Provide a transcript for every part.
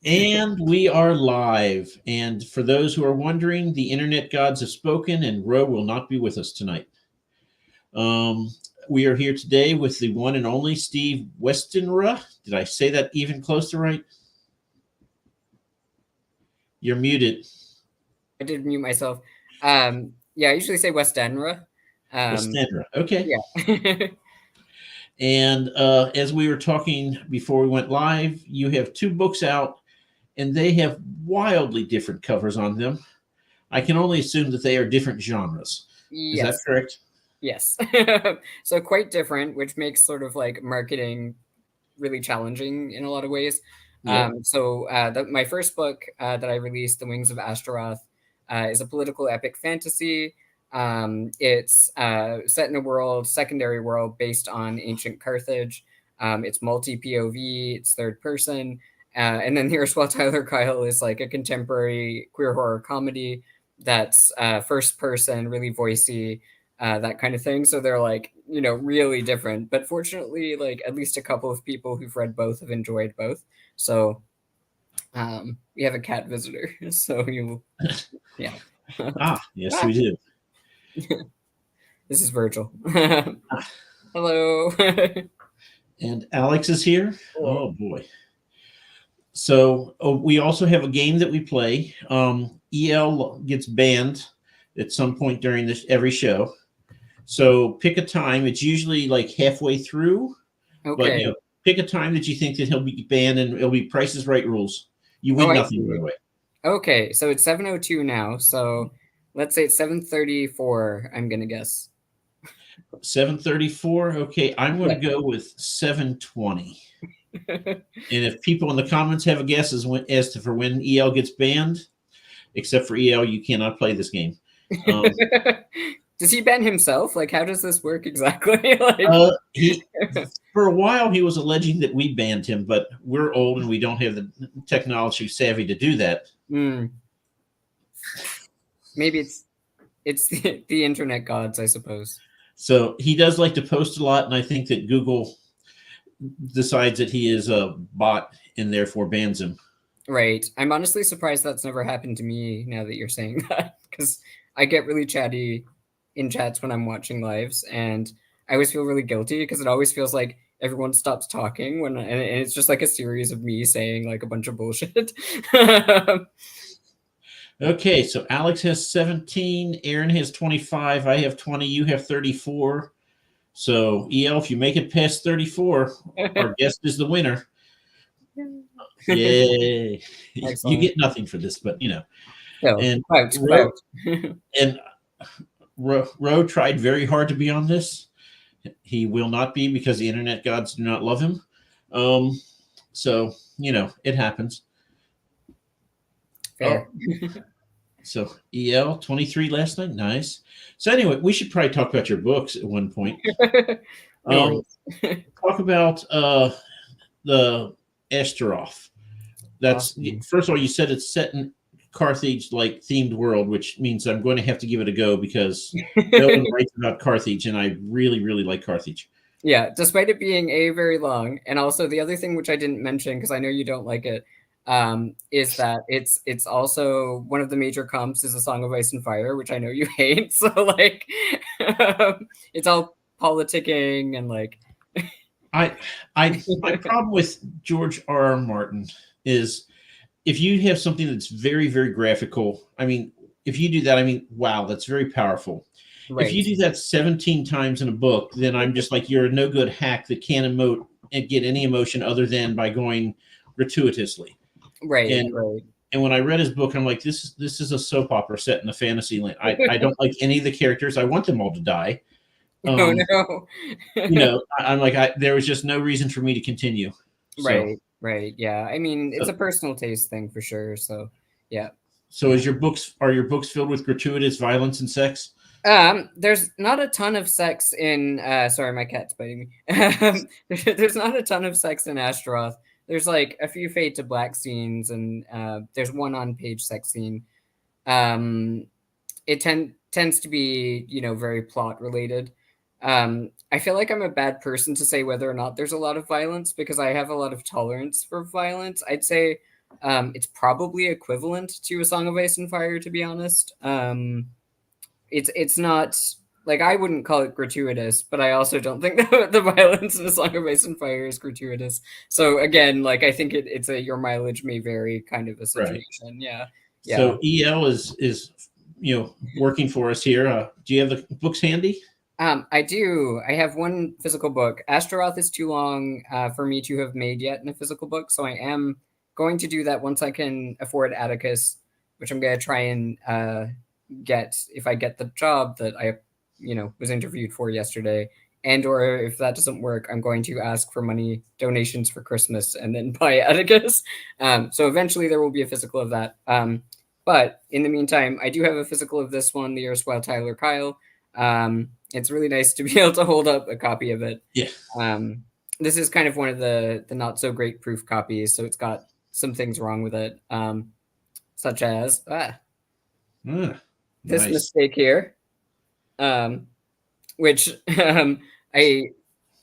And we are live. And for those who are wondering, the internet gods have spoken, and Ro will not be with us tonight. Um, we are here today with the one and only Steve Westenra. Did I say that even close to right? You're muted. I did mute myself. Yeah, I usually say Westenra. Westenra. Okay. Yeah. And as we were talking before we went live, you have two books out, and they have wildly different covers on them. I can only assume that they are different genres. Is that Yes. correct? Yes. So quite different, which makes sort of like marketing really challenging in a lot of ways. Yep. My first book that I released, The Wings of Ashtaroth, is a political epic fantasy. It's set in a world, secondary world, based on ancient Carthage. It's multi POV, it's third person. And then Here's While Tyler Kyle is like a contemporary queer horror comedy that's first person, really voicey, that kind of thing. So they're like, really different. But fortunately, like at least a couple of people who've read both have enjoyed both. So we have a cat visitor. So yeah. Yes, Ah, we do. this is Virgil. Ah, Hello. and Alex is here. Oh boy. So we also have a game that we play. EL gets banned at some point during this every show. So pick a time. It's usually like halfway through, but Okay. pick a time that you think that he'll be banned, and it'll be Price is Right rules. You Oh, win I nothing, by see. the way. Okay, so it's 7:02 now. So let's say it's 7:34, I'm gonna guess. 7:34. Okay, I'm going Yeah. to go with 7:20. And if people in the comments have a guess as to for when EL gets banned, except for EL, you cannot play this game. Does he ban himself? Like, how does this work exactly? Like, He for a while he was alleging that we banned him, but we're old and we don't have the technology savvy to do that. Maybe it's the internet gods, I suppose. So he does like to post a lot, and I think that Google decides that he is a bot and therefore bans him. Right. I'm honestly surprised that's never happened to me now that you're saying that, because I get really chatty in chats when I'm watching lives, and I always feel really guilty because it always feels like everyone stops talking and it's just like a series of me saying like a bunch of bullshit. Okay, so Alex has 17, Aaron has 25, I have 20, you have 34. So EL, if you make it past 34, our guest is the winner. Yay! You Excellent. get nothing for this, but So, and quote, Ro quote. and Ro tried very hard to be on this. He will not be because the internet gods do not love him. So it happens. Fair. Oh, so EL 23 last night, nice. So anyway, we should probably talk about your books at one point. No Um, worries. talk about the Ashtaroth. That's Awesome. first of all, you said it's set in Carthage like themed world, which means I'm going to have to give it a go because no one writes about Carthage, and I really, really like Carthage. Yeah, despite it being very long, and also the other thing which I didn't mention because I know you don't like it, is that it's also one of the major comps is A Song of Ice and Fire, which I know you hate. So like, it's all politicking and like. I, my problem with George R. R. Martin is if you have something that's very, very graphical. I mean, if you do that, I mean, wow, that's very powerful. If you Right. do that 17 times in a book, then I'm just like, you're a no good hack that can't emote and get any emotion other than by going gratuitously. Right. And Right. and when I read his book, I'm like, this is a soap opera set in a fantasy land. I don't like any of the characters. I want them all to die. Oh Um, no. I'm like, there was just no reason for me to continue. So, Right. Right. Yeah. I mean, it's so, a personal taste thing for sure. So, yeah. so are your books filled with gratuitous violence and sex? There's not a ton of sex in sorry, my cat's biting me. There's not a ton of sex in Ashtaroth. There's like a few fade to black scenes and there's one on page sex scene. Um it tends to be, very plot related. I feel like I'm a bad person to say whether or not there's a lot of violence because I have a lot of tolerance for violence. I'd say It's probably equivalent to A Song of Ice and Fire, to be honest. It's not like, I wouldn't call it gratuitous, but I also don't think that the violence in A Song of Ice and Fire is gratuitous. So again, like, I think it's a your mileage may vary kind of a Right. situation. Yeah. Yeah. So EL is working for us here. Do you have the books handy? I do. I have one physical book. Astaroth is too long for me to have made yet in a physical book, so I am going to do that once I can afford Atticus, which I'm going to try and get if I get the job that I, was interviewed for yesterday. And or if that doesn't work, I'm going to ask for money donations for Christmas and then buy Atticus. So eventually there will be a physical of that. But in the meantime, I do have a physical of this one, the erstwhile Tyler Kyle. It's really nice to be able to hold up a copy of it. Yeah. This is kind of one of the not so great proof copies, so it's got some things wrong with it, such as this Nice. mistake here, which I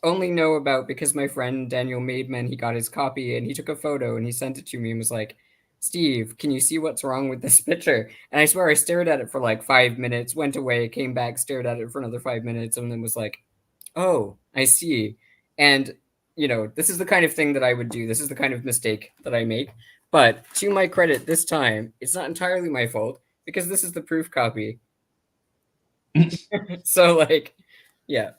only know about because my friend Daniel Maidman, he got his copy and he took a photo and he sent it to me and was like, Steve, can you see what's wrong with this picture? And I swear I stared at it for like 5 minutes, went away, came back, stared at it for another 5 minutes, and then was like, oh, I see. And, this is the kind of thing that I would do. This is the kind of mistake that I make. But to my credit, this time, it's not entirely my fault because this is the proof copy. So, like, yeah.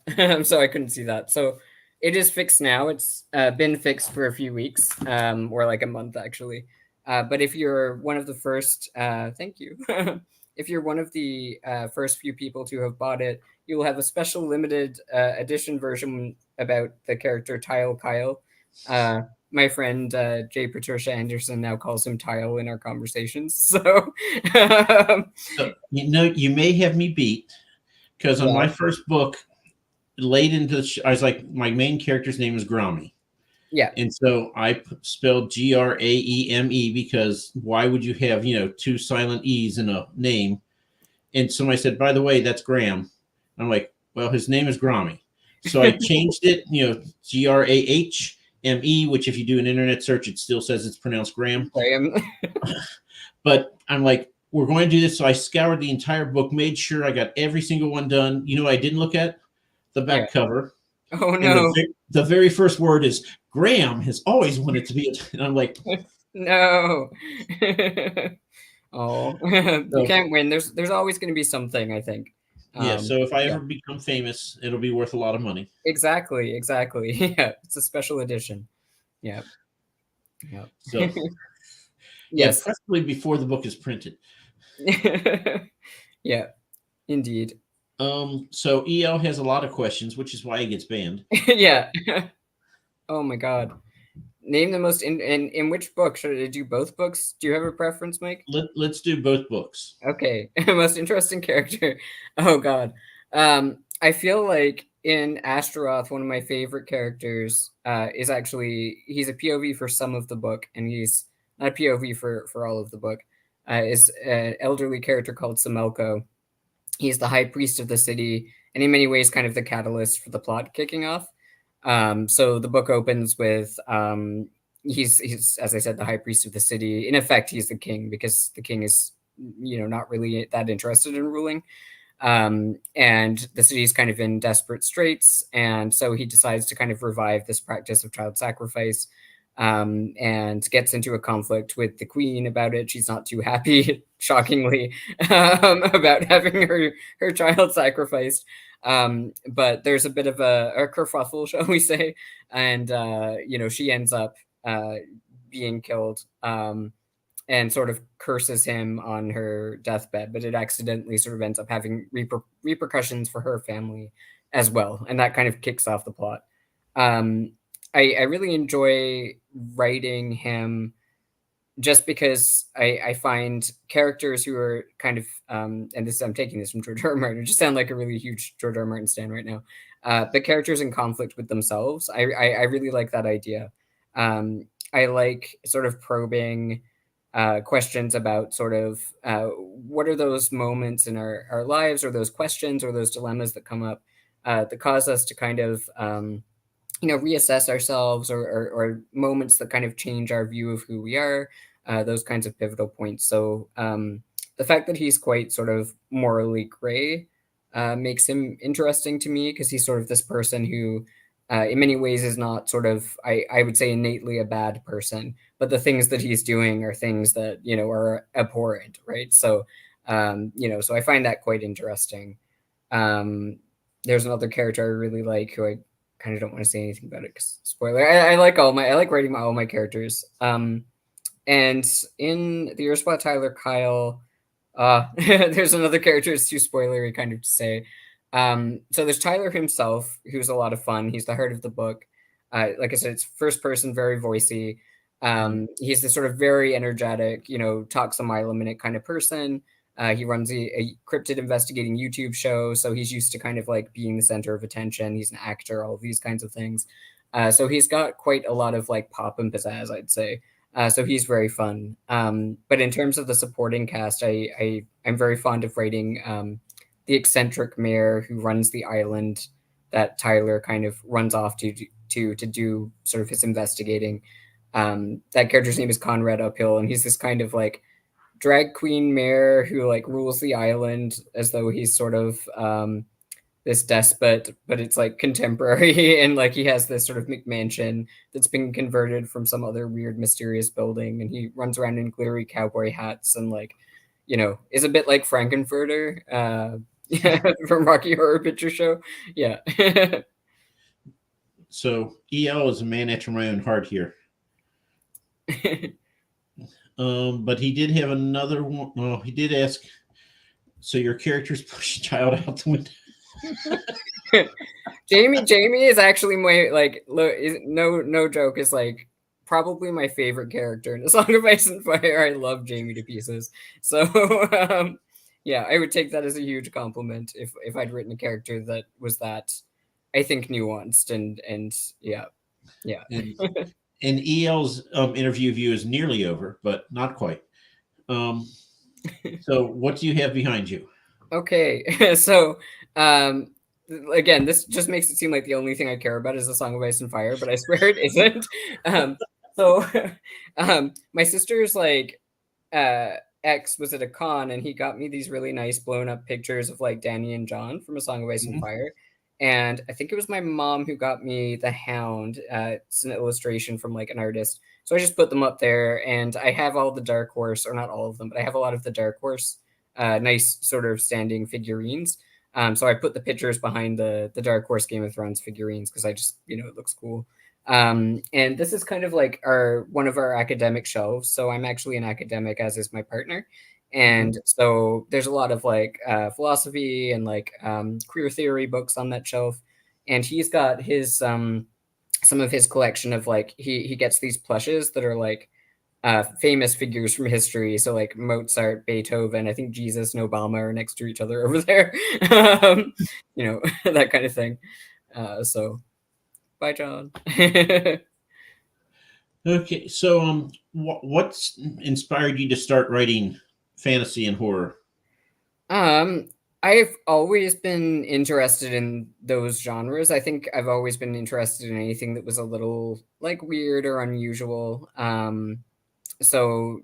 So I couldn't see that. So it is fixed now. It's been fixed for a few weeks, or like a month, actually. But if you're one of the first, thank you. If you're one of the first few people to have bought it, you will have a special limited edition version about the character Tile Kyle. My friend Jay Patricia Anderson now calls him Tile in our conversations. So, So, you may have me beat because on my first book, late into I was like, my main character's name is Grommy. Yeah. And so I spelled Graeme because why would you have, two silent E's in a name? And somebody said, by the way, that's Graham. I'm like, well, his name is Grommy. So I changed it, Grahme, which if you do an internet search, it still says it's pronounced Graham. But I'm like, we're going to do this. So I scoured the entire book, made sure I got every single one done. You know what I didn't look at? The back cover. Oh, no. The very first word is Graham has always wanted to be. And I'm like, no. Oh, you can't win. There's always going to be something, I think. Yeah. So if I ever become famous, it'll be worth a lot of money. Exactly. Yeah. It's a special edition. Yeah. Yeah. So yes, preferably before the book is printed. Yeah, indeed. So EL has a lot of questions, which is why he gets banned. Yeah. Oh my God. Name the most in which book? Should I do both books? Do you have a preference, Mike? Let's do both books. Okay. Most interesting character. Oh God. I feel like in Astaroth, one of my favorite characters is actually, he's a POV for some of the book, and he's not a POV for all of the book. Is an elderly character called Samelko. He's the high priest of the city, and in many ways, kind of the catalyst for the plot kicking off. So the book opens with he's as I said, the high priest of the city. In effect, he's the king because the king is not really that interested in ruling. And the city is kind of in desperate straits, and so he decides to kind of revive this practice of child sacrifice, and gets into a conflict with the queen about it. She's not too happy, shockingly, about having her child sacrificed. But there's a bit of a kerfuffle, shall we say, and she ends up being killed. And sort of curses him on her deathbed, but it accidentally sort of ends up having repercussions for her family as well, and that kind of kicks off the plot. I really enjoy writing him just because I find characters who are kind of, and this I'm taking this from George R. R. Martin, I just sound like a really huge George R. R. Martin stan right now, but characters in conflict with themselves. I really like that idea. I like sort of probing questions about sort of what are those moments in our lives, or those questions or those dilemmas that come up that cause us to kind of reassess ourselves, or moments that kind of change our view of who we are, those kinds of pivotal points. So the fact that he's quite sort of morally gray makes him interesting to me, because he's sort of this person who, in many ways, is not sort of, I would say, innately a bad person, but the things that he's doing are things that, are abhorrent, right? So, so I find that quite interesting. Um, there's another character I really like, who I kind of don't want to say anything about it because spoiler. I like writing all my characters. And in the Earthspot Tyler Kyle, there's another character. It's too spoilery kind of to say. So there's Tyler himself, who's a lot of fun. He's the heart of the book. Like I said, it's first person, very voicey. He's this sort of very energetic, talks a mile a minute kind of person. He runs a cryptid investigating YouTube show, so he's used to kind of like being the center of attention. He's an actor, all of these kinds of things. So he's got quite a lot of like pop and pizzazz, I'd say. So he's very fun. But in terms of the supporting cast, I'm very fond of writing the eccentric mayor who runs the island that Tyler kind of runs off to do sort of his investigating. That character's name is Conrad Uphill, and he's this kind of like drag queen mayor who like rules the island as though he's sort of this despot, but it's like contemporary, and like he has this sort of McMansion that's been converted from some other weird mysterious building, and he runs around in glittery cowboy hats and like, is a bit like Frankenfurter from Rocky Horror Picture Show. Yeah. So EL is a man after my own heart here. But he did have another one. Well, he did ask, so your characters push a child out the window? Jamie is actually my, like, no joke, is like probably my favorite character in A Song of Ice and Fire. I love Jamie to pieces. So yeah, I would take that as a huge compliment if I'd written a character that was that, I think, nuanced and yeah. And EL's interview of you is nearly over, but not quite. So what do you have behind you? Okay, so again, this just makes it seem like the only thing I care about is A Song of Ice and Fire, but I swear it isn't. So my sister's like ex was at a con, and he got me these really nice blown up pictures of like Danny and John from A Song of Ice and Fire. And I think it was my mom who got me the Hound. It's an illustration from like an artist. So I just put them up there, and I have all the Dark Horse, or not all of them, but I have a lot of the Dark Horse, nice sort of standing figurines. So I put the pictures behind the Dark Horse Game of Thrones figurines because I just, it looks cool. And this is kind of like one of our academic shelves. So I'm actually an academic, as is my partner. And so there's a lot of like philosophy and like queer theory books on that shelf. And he's got his some of his collection of like, he gets these plushes that are like famous figures from history. So like Mozart, Beethoven, I think Jesus and Obama are next to each other over there. That kind of thing. So bye, John. Okay, so what's inspired you to start writing fantasy and horror? I've always been interested in those genres. I think I've always been interested in anything that was a little like weird or unusual. So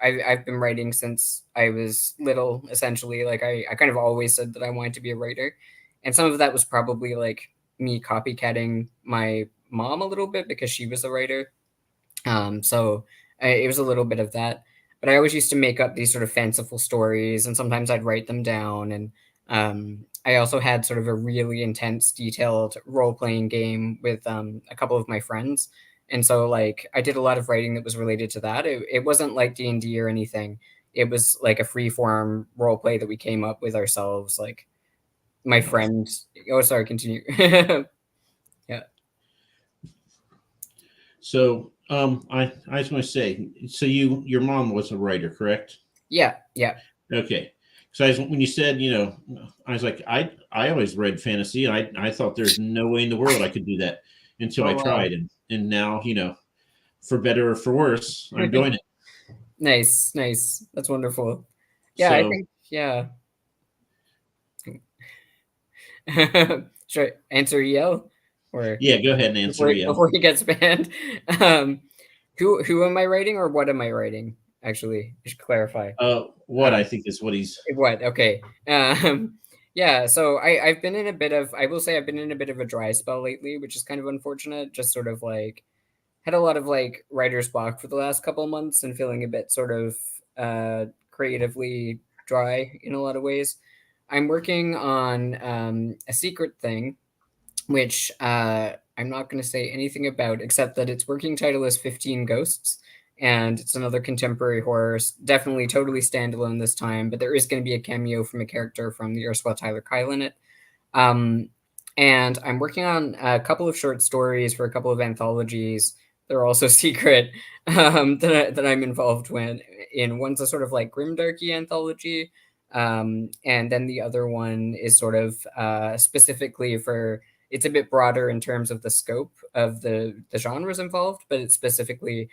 I've been writing since I was little, essentially. Like I kind of always said that I wanted to be a writer, and some of that was probably like me copycatting my mom a little bit because she was a writer. So it was a little bit of that, but I always used to make up these sort of fanciful stories, and sometimes I'd write them down. And I also had sort of a really intense, detailed role playing game with a couple of my friends. And so like I did a lot of writing that was related to that. It wasn't like D&D or anything. It was like a free form role play that we came up with ourselves. Like my friend, oh, sorry, continue. Yeah. So I just want to say, so your mom was a writer, correct? Yeah. Okay. So when you said, I was like, I always read fantasy. I thought there's no way in the world I could do that until I tried, and now, for better or for worse, I'm doing it. Nice. That's wonderful. Yeah, so, I think, yeah. Should I answer EL? Or Yeah, go ahead and answer. before he gets banned. Who am I writing, or what am I writing? Actually, I should clarify. What I think is what he's. What? Okay. Yeah. So I've been in a bit of. I will say I've been in a bit of a dry spell lately, which is kind of unfortunate. Just sort of like had a lot of like writer's block for the last couple of months and feeling a bit sort of creatively dry in a lot of ways. I'm working on a secret thing, which I'm not going to say anything about, except that its working title is 15 Ghosts. And it's another contemporary horror, definitely totally standalone this time, but there is going to be a cameo from a character from the Ursula Tyler Kyle in it. And I'm working on a couple of short stories for a couple of anthologies. They're also secret that I'm involved in. One's a sort of like grimdarky anthology, and then the other one is sort of specifically for. It's a bit broader in terms of the scope of the genres involved, but it's specifically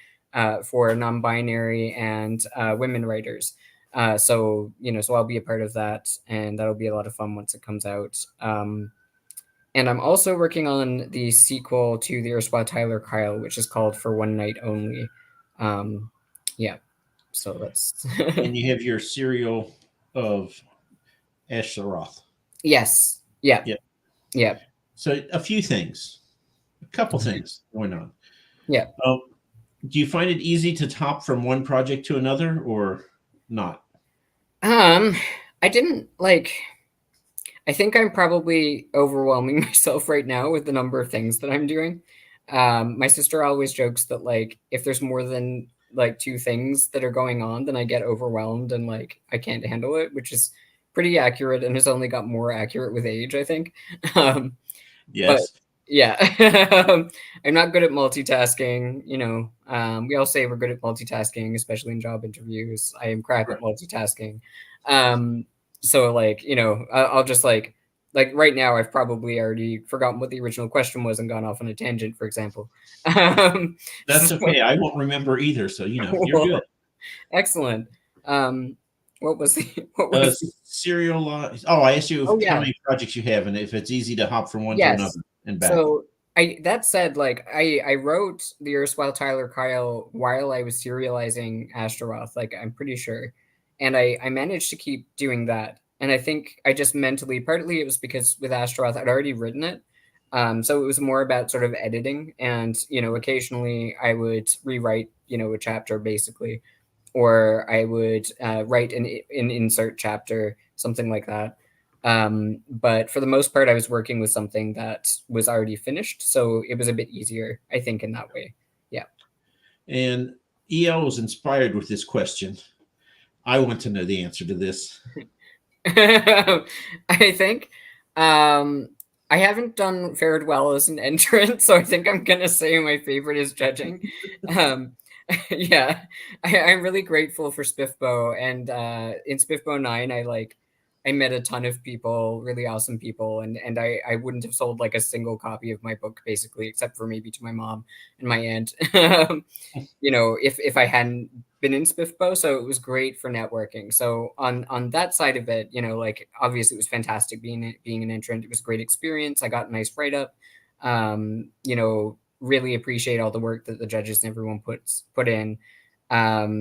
for non-binary and women writers. So I'll be a part of that, and that'll be a lot of fun once it comes out. And I'm also working on the sequel to the Ursula Tyler Kyle, which is called For One Night Only. Yeah, so that's. And you have your serial of Ashtaroth. Yes. Yeah. Yep. Yeah. So a couple things going on. Yeah. Do you find it easy to hop from one project to another, or not? I didn't like. I think I'm probably overwhelming myself right now with the number of things that I'm doing. My sister always jokes that like if there's more than like two things that are going on, then I get overwhelmed and like I can't handle it, which is pretty accurate and has only got more accurate with age, I think. Yes. But yeah, I'm not good at multitasking. We all say we're good at multitasking, especially in job interviews. I am crap at multitasking. So like, I'll just like right now, I've probably already forgotten what the original question was and gone off on a tangent, for example. That's okay. I won't remember either. So, you're good. Excellent. What was serial? I asked you Oh, yeah. how many projects you have and if it's easy to hop from one to another and back. So that said, like I wrote the Ursula Tyler Kyle while I was serializing Ashtaroth, like I'm pretty sure. And I managed to keep doing that. And I think I just mentally, partly it was because with Ashtaroth, I'd already written it. So it was more about sort of editing. And, occasionally I would rewrite, a chapter basically, or I would write an insert chapter, something like that. But for the most part, I was working with something that was already finished. So it was a bit easier, I think, in that way. Yeah. And EL was inspired with this question. I want to know the answer to this. I think I haven't fared well as an entrant, so I think I'm gonna say my favorite is judging. Yeah, I'm really grateful for Spiffbo, and in Spiffbo 9, I met a ton of people, really awesome people, and I wouldn't have sold like a single copy of my book basically, except for maybe to my mom and my aunt. If I hadn't been in Spiffbo, so it was great for networking. So on that side of it, like obviously it was fantastic being an entrant. It was a great experience. I got a nice write up. Really appreciate all the work that the judges and everyone put in. But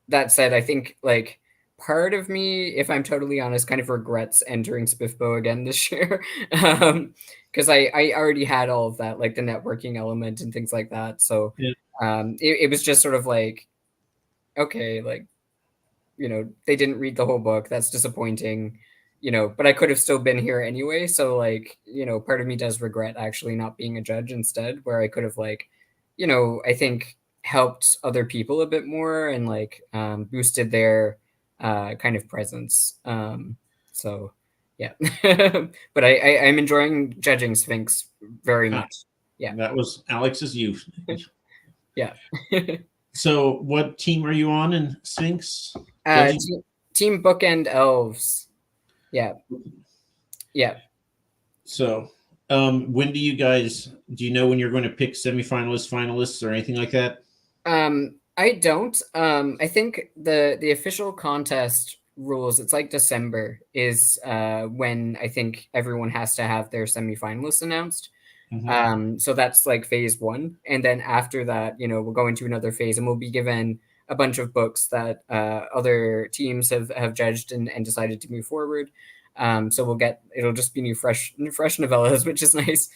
that said, I think like part of me, if I'm totally honest, kind of regrets entering Spiffbo again this year. Because I already had all of that, like the networking element and things like that. So Yeah. It was just sort of like, okay, like, they didn't read the whole book. That's disappointing, but I could have still been here anyway. So like, part of me does regret actually not being a judge instead, where I could have like, I think helped other people a bit more and like boosted their kind of presence. So yeah, but I'm enjoying judging Sphinx very much. Yeah. That was Alex's youth. Yeah. So what team are you on in Sphinx? Team Bookend Elves. Yeah. Yeah. So when do you know when you're going to pick semifinalists, finalists, or anything like that? I don't. I think the official contest rules. It's like December is when I think everyone has to have their semifinalists announced. So that's like phase one. And then after that, we'll go into another phase and we'll be given a bunch of books that other teams have judged and decided to move forward. So it'll just be new fresh novellas, which is nice.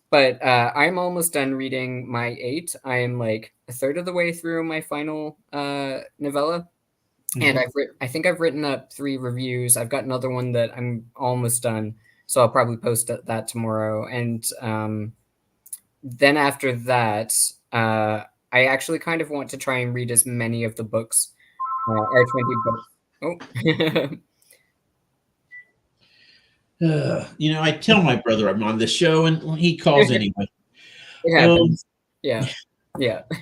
But I'm almost done reading my 8. I am like a third of the way through my final novella. And I think I've written up 3 reviews. I've got another one that I'm almost done, so I'll probably post that tomorrow. And then after that, I actually kind of want to try and read as many of the books, our 20 books. I tell my brother I'm on the show, and he calls anyway. It happens. Yeah.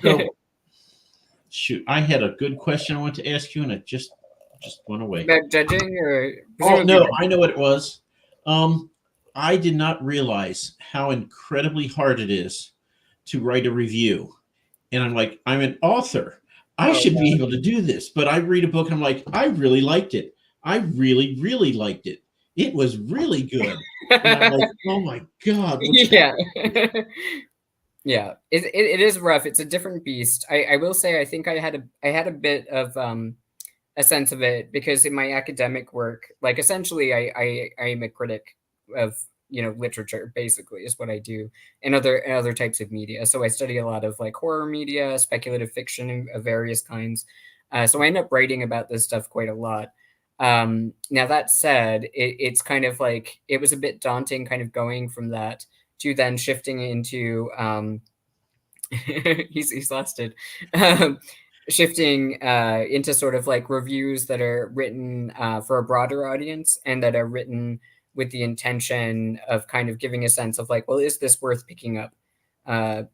So, shoot, I had a good question I wanted to ask you, and it just went away. About judging, or oh no, I know what it was. I did not realize how incredibly hard it is to write a review, and I'm like, I'm an author. I should be able to do this, but I read a book, and I'm like, I really liked it. I really, really liked it. It was really good. And I'm like, oh my God. Yeah. Yeah, it is rough. It's a different beast. I will say I think I had a bit of a sense of it because in my academic work, like essentially I am a critic of literature, basically is what I do, and other types of media. So I study a lot of like horror media, speculative fiction of various kinds. So I end up writing about this stuff quite a lot. Now that said, it's kind of like it was a bit daunting kind of going from that to then shifting into he's lasted shifting into sort of like reviews that are written for a broader audience and that are written with the intention of kind of giving a sense of like, well, is this worth picking up?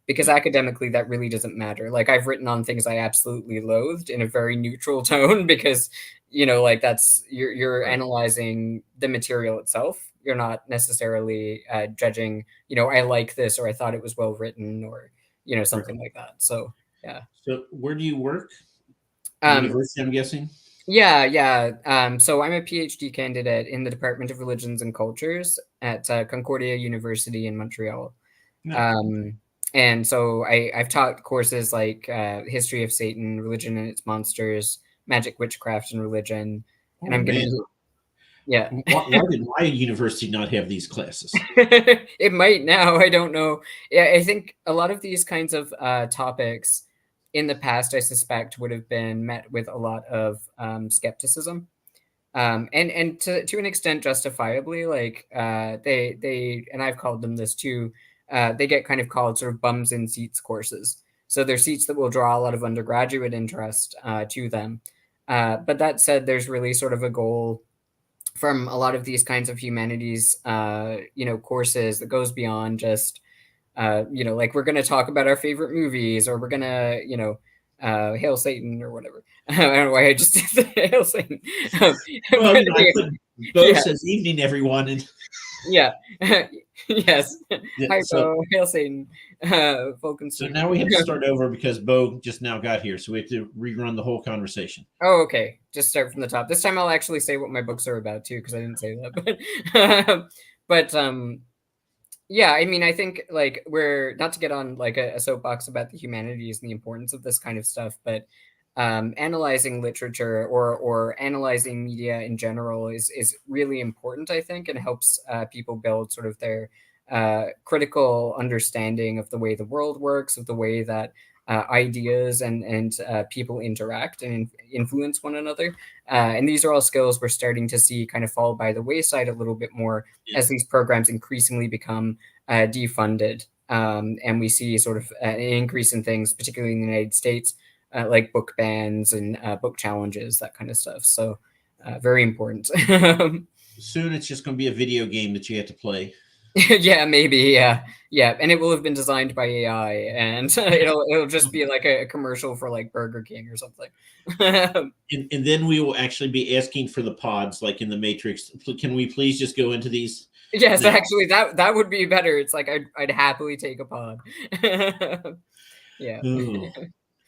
Because academically that really doesn't matter. Like I've written on things I absolutely loathed in a very neutral tone because like that's you're analyzing the material itself. You're not necessarily judging, I like this or I thought it was well written or something like that. So yeah. So where do you work? University, I'm guessing. Yeah. So I'm a PhD candidate in the Department of Religions and Cultures at Concordia University in Montreal. No. And so I've taught courses like History of Satan, Religion and Its Monsters, Magic, Witchcraft, and Religion. And I'm going to... Yeah. Why did my university not have these classes? It might now. I don't know. Yeah, I think a lot of these kinds of topics in the past, I suspect, would have been met with a lot of skepticism. And to an extent justifiably, like they and I've called them this too, they get kind of called sort of bums in seats courses. So they're seats that will draw a lot of undergraduate interest to them. But that said, there's really sort of a goal from a lot of these kinds of humanities, courses that goes beyond just, like we're going to talk about our favorite movies or we're going to, hail Satan or whatever. I don't know why I just did hail Satan. Well, Bo says evening, everyone. And... Yeah. Yes. Yeah, Hi, Bo. Hail Satan. So now we have to start over because Bo just now got here. So we have to rerun the whole conversation. Oh, okay. Just start from the top. This time I'll actually say what my books are about too, because I didn't say that. But yeah, I mean, I think like we're not to get on like a soapbox about the humanities and the importance of this kind of stuff, but analyzing literature or analyzing media in general is really important, I think, and helps people build sort of their critical understanding of the way the world works, of the way that ideas and people interact and influence one another. And these are all skills we're starting to see kind of fall by the wayside a little bit more as these programs increasingly become defunded. And we see sort of an increase in things, particularly in the United States, like book bans and book challenges, that kind of stuff. So very important. Soon it's just going to be a video game that you have to play. Yeah, maybe. Yeah. And it will have been designed by AI, and it'll just be like a commercial for like Burger King or something. and then we will actually be asking for the pods, like in the Matrix. Can we please just go into these? Yes, actually, that would be better. It's like I'd happily take a pod. Yeah. Ooh.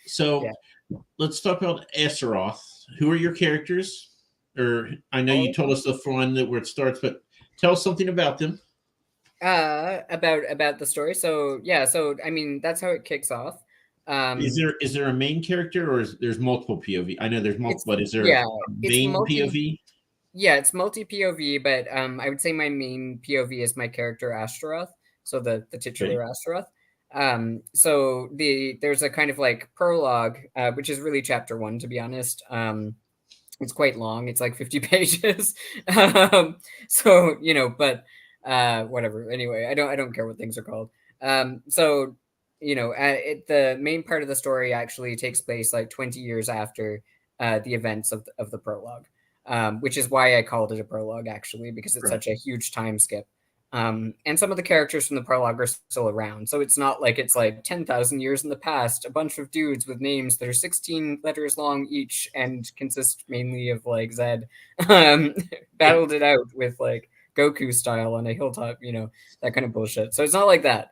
So let's talk about Astaroth. who are your characters? Or I know you told us the one where it starts, but tell us something about them. About the story. So yeah, so I mean that's how it kicks off. Is there a main character, or there's multiple POV? I know there's multiple, It's but is there yeah, a it's main multi POV? yeah, it's multi POV, but I would say my main POV is my character Ashtaroth, so the Okay. titular Ashtaroth. So there's a kind of like prologue, which is really chapter one, to be honest. It's quite long. It's like 50 pages. So but whatever. Anyway, I don't care what things are called. So the main part of the story actually takes place like 20 years after the events of the prologue, which is why I called it a prologue actually, because it's Right. such a huge time skip. And some of the characters from the prologue are still around. So it's not like it's like 10,000 years in the past, a bunch of dudes with names that are 16 letters long each and consist mainly of like Zed battled it out with like Goku style on a hilltop, that kind of bullshit. So it's not like that.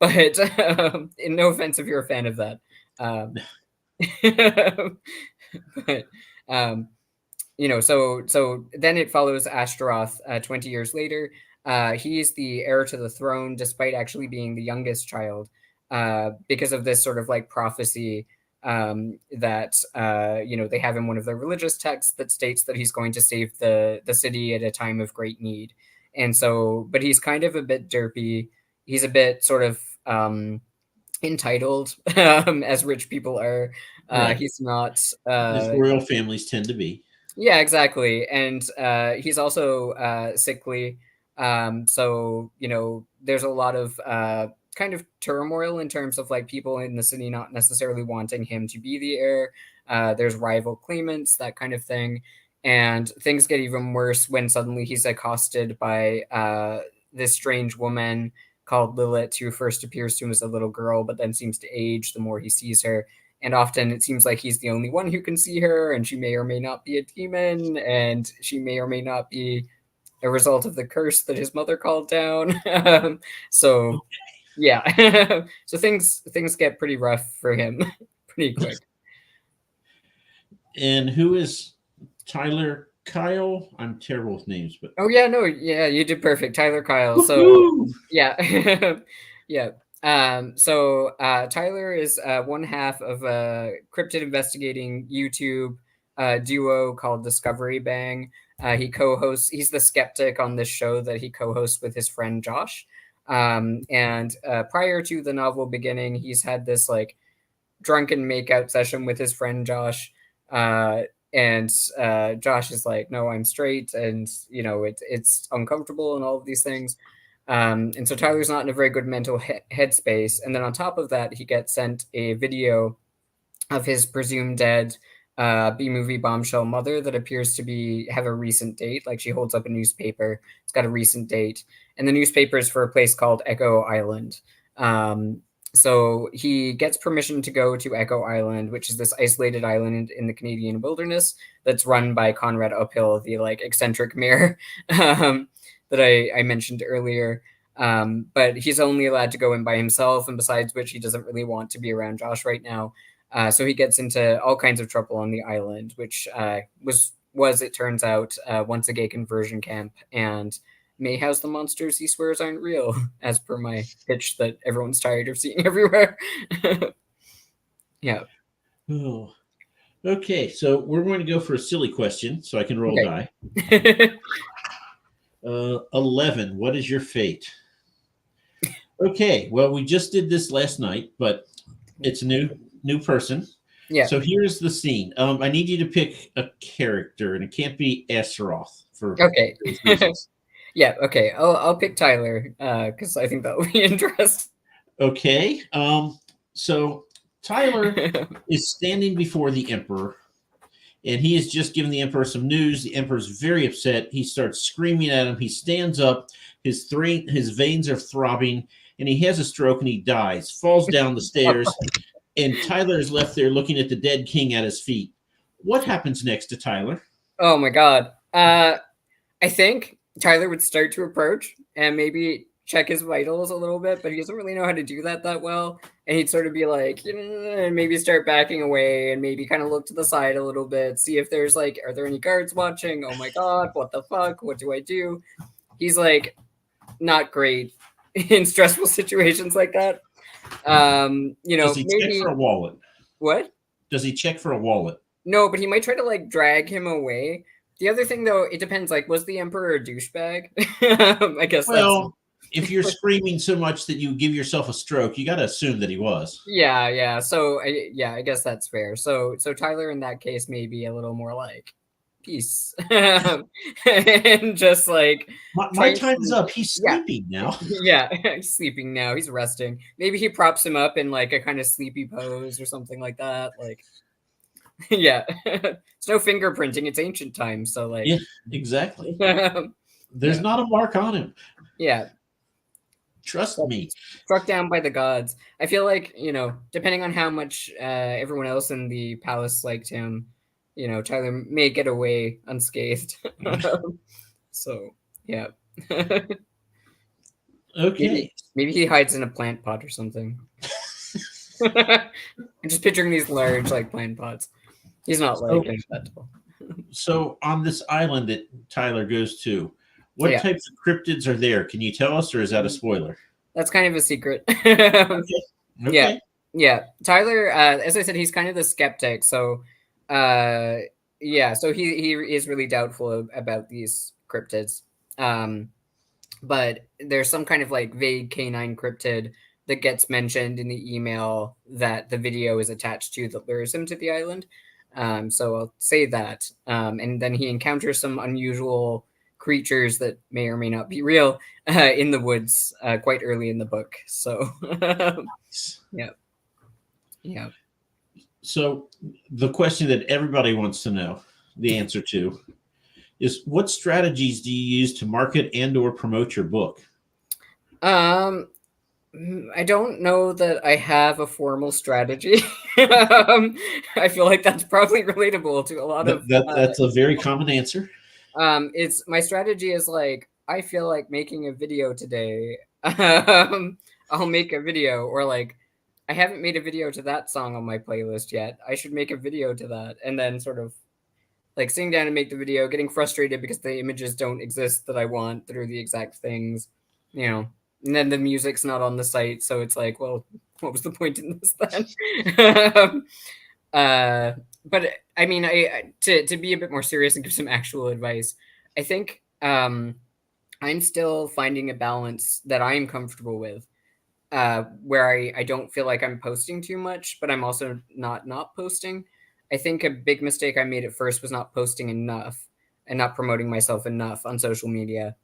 But no offense if you're a fan of that. But so then it follows Ashtaroth 20 years later. He is the heir to the throne, despite actually being the youngest child, because of this sort of like prophecy that they have in one of their religious texts that states that he's going to save the city at a time of great need. And so, but he's kind of a bit derpy. He's a bit sort of entitled, as rich people are. Right. He's not. As royal families tend to be. Yeah, exactly. And he's also sickly. So, there's a lot of kind of turmoil in terms of like people in the city not necessarily wanting him to be the heir. There's rival claimants, that kind of thing. And things get even worse when suddenly he's accosted by this strange woman called Lilith, who first appears to him as a little girl, but then seems to age the more he sees her. And often it seems like he's the only one who can see her, and she may or may not be a demon, and she may or may not be a result of the curse that his mother called down. So yeah. So things get pretty rough for him pretty quick. And who is Tyler Kyle? I'm terrible with names, but You did perfect, Tyler Kyle. So woo-hoo! yeah. Yeah. So Tyler is one half of a cryptid investigating YouTube duo called Discovery Bang. He's the skeptic on this show that he co-hosts with his friend Josh. And prior to the novel beginning, he's had this like drunken makeout session with his friend Josh. And Josh is like, no, I'm straight, and it's uncomfortable and all of these things. And so Tyler's not in a very good mental headspace. And then on top of that, he gets sent a video of his presumed dead B-movie bombshell mother that appears to have a recent date. Like she holds up a newspaper. It's got a recent date. And the newspaper is for a place called Echo Island. So he gets permission to go to Echo Island, which is this isolated island in the Canadian wilderness that's run by Conrad Uphill, the like eccentric mayor that I mentioned earlier. But he's only allowed to go in by himself, and besides which, he doesn't really want to be around Josh right now. So he gets into all kinds of trouble on the island, which was it turns out, once a gay conversion camp, and may house the monsters he swears aren't real, as per my pitch that everyone's tired of seeing everywhere. Yeah. Oh. Okay, so we're going to go for a silly question, so I can roll die. 11. What is your fate? Okay, well, we just did this last night, but it's a new person. Yeah. So here's the scene. I need you to pick a character, and it can't be Astaroth for okay. reasons. Yeah. Okay. I'll pick Tyler because I think that will be interesting. Okay. So Tyler is standing before the Emperor, and he has just given the Emperor some news. The Emperor's very upset. He starts screaming at him. He stands up. His veins are throbbing, and he has a stroke, and he dies, falls down the stairs, and Tyler is left there looking at the dead king at his feet. What happens next to Tyler? Oh, my God. I think Tyler would start to approach, and maybe check his vitals a little bit, but he doesn't really know how to do that well. And he'd sort of be like, and maybe start backing away and maybe kind of look to the side a little bit, see if there's like, are there any guards watching? Oh my God, what the fuck? What do I do? He's like not great in stressful situations like that. Does he maybe check for a wallet? What? Does he check for a wallet? No, but he might try to like drag him away. The other thing, though, it depends. Like, was the emperor a douchebag? I guess. Well, if you're screaming so much that you give yourself a stroke, you got to assume that he was. Yeah. So, I guess that's fair. So Tyler, in that case, may be a little more like peace, and just like my time is up. He's sleeping now. Yeah, he's sleeping now. He's resting. Maybe he props him up in like a kind of sleepy pose or something like that. Like. Yeah, it's no fingerprinting. It's ancient times, so like. Yeah, exactly. There's not a mark on him. Yeah, trust me. Struck down by the gods. I feel like depending on how much everyone else in the palace liked him, Tyler may get away unscathed. So yeah. Okay. Maybe he hides in a plant pot or something. I'm just picturing these large like plant pots. He's not like that tall. So on this island that Tyler goes to, what types of cryptids are there? Can you tell us, or is that a spoiler? That's kind of a secret. Okay. Yeah. Tyler, as I said, he's kind of the skeptic. So, so he is really doubtful about these cryptids. But there's some kind of like vague canine cryptid that gets mentioned in the email that the video is attached to that lures him to the island. So I'll say that. And then he encounters some unusual creatures that may or may not be real in the woods quite early in the book. So, yeah. So the question that everybody wants to know the answer to is, what strategies do you use to market and or promote your book? I don't know that I have a formal strategy. I feel like that's probably relatable to a lot of. That's a very common answer. It's my strategy is like, I feel like making a video today. I'll make a video, or like, I haven't made a video to that song on my playlist yet. I should make a video to that, and then sort of like sitting down and make the video, getting frustrated because the images don't exist that I want that are the exact things, and then the music's not on the site. So it's like, well, what was the point in this then? But I mean, to be a bit more serious and give some actual advice, I think I'm still finding a balance that I'm comfortable with, where I don't feel like I'm posting too much, but I'm also not posting. I think a big mistake I made at first was not posting enough and not promoting myself enough on social media.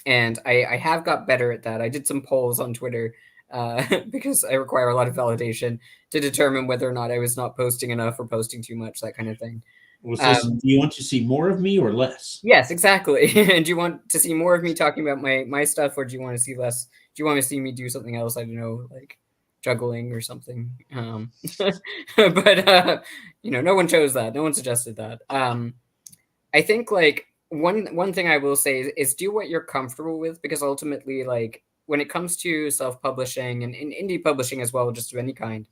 And I have got better at that. I did some polls on Twitter because I require a lot of validation to determine whether or not I was not posting enough or posting too much, that kind of thing. Do you want to see more of me or less? Yes, exactly. And do you want to see more of me talking about my stuff, or do you want to see less? Do you want to see me do something else? I don't know, like juggling or something. But no one chose that. No one suggested that. I think like one thing I will say is do what you're comfortable with, because ultimately, like when it comes to self-publishing and indie publishing as well, just of any kind,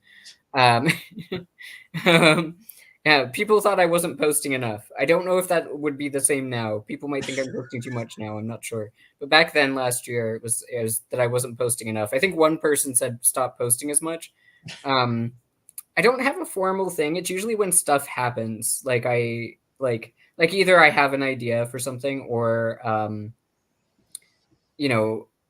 yeah, people thought I wasn't posting enough. I don't know if that would be the same now. People might think I'm posting too much now. I'm not sure. But back then, last year, it was that I wasn't posting enough. I think one person said stop posting as much. I don't have a formal thing. It's usually when stuff happens. Like either I have an idea for something, or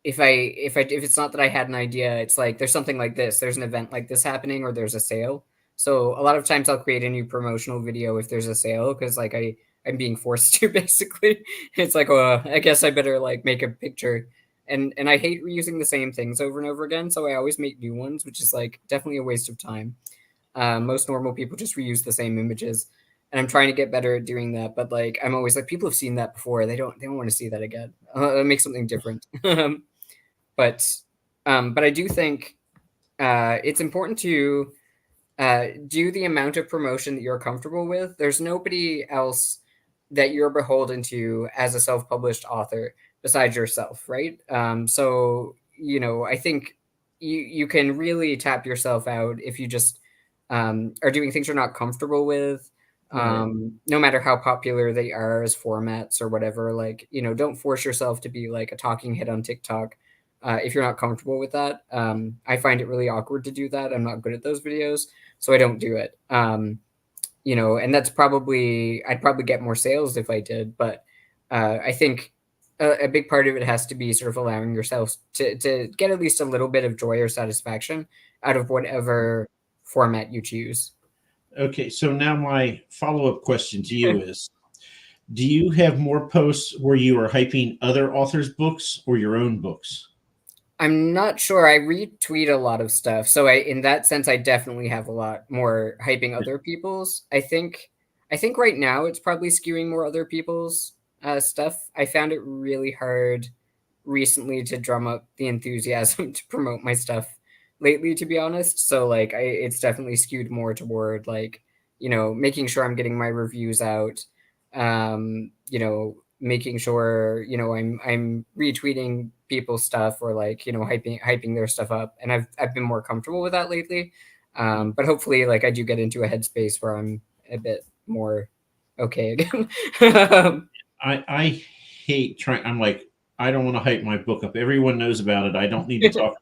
if it's not that I had an idea, it's like there's something like this. There's an event like this happening, or there's a sale. So a lot of times I'll create a new promotional video if there's a sale, because like I'm being forced to, basically. It's like, I guess I better like make a picture. And I hate reusing the same things over and over again, so I always make new ones, which is like definitely a waste of time. Most normal people just reuse the same images, and I'm trying to get better at doing that. But like I'm always like, people have seen that before. They don't want to see that again. Make something different. But I do think it's important to do the amount of promotion that you're comfortable with. There's nobody else that you're beholden to as a self-published author besides yourself, right? So I think you can really tap yourself out if you just are doing things you're not comfortable with. Right. No matter how popular they are as formats or whatever, like, don't force yourself to be like a talking head on TikTok if you're not comfortable with that. I find it really awkward to do that. I'm not good at those videos, so I don't do it. And that's I'd probably get more sales if I did, but I think a big part of it has to be sort of allowing yourself to get at least a little bit of joy or satisfaction out of whatever format you choose. Okay, so now my follow-up question to you is, do you have more posts where you are hyping other authors' books or your own books? I'm not sure. I retweet a lot of stuff, so in that sense, I definitely have a lot more hyping other people's. I think right now it's probably skewing more other people's stuff. I found it really hard recently to drum up the enthusiasm to promote my stuff lately, to be honest. So like, it's definitely skewed more toward like, making sure I'm getting my reviews out, making sure I'm retweeting people's stuff or like hyping their stuff up, and I've been more comfortable with that lately. But hopefully, like, I do get into a headspace where I'm a bit more okay again. I hate trying. I'm like, I don't want to hype my book up. Everyone knows about it. I don't need to talk.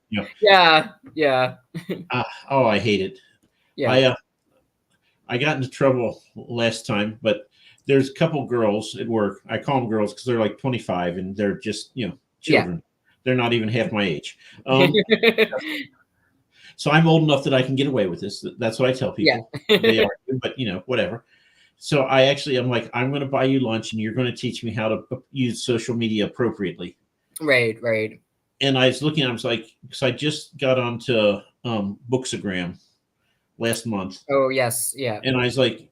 Yeah, Oh, I hate it. yeah, I got into trouble last time, but there's a couple girls at work. I call them girls because they're like 25 and they're just yeah. children. They're not even half my age. So I'm old enough that I can get away with this. That's what I tell Yeah. people. They argue, but whatever. So I'm like, I'm going to buy you lunch and you're going to teach me how to use social media appropriately. Right. And I was looking, I was like, because I just got onto Booksagram last month. Oh, yes, yeah. And I was like,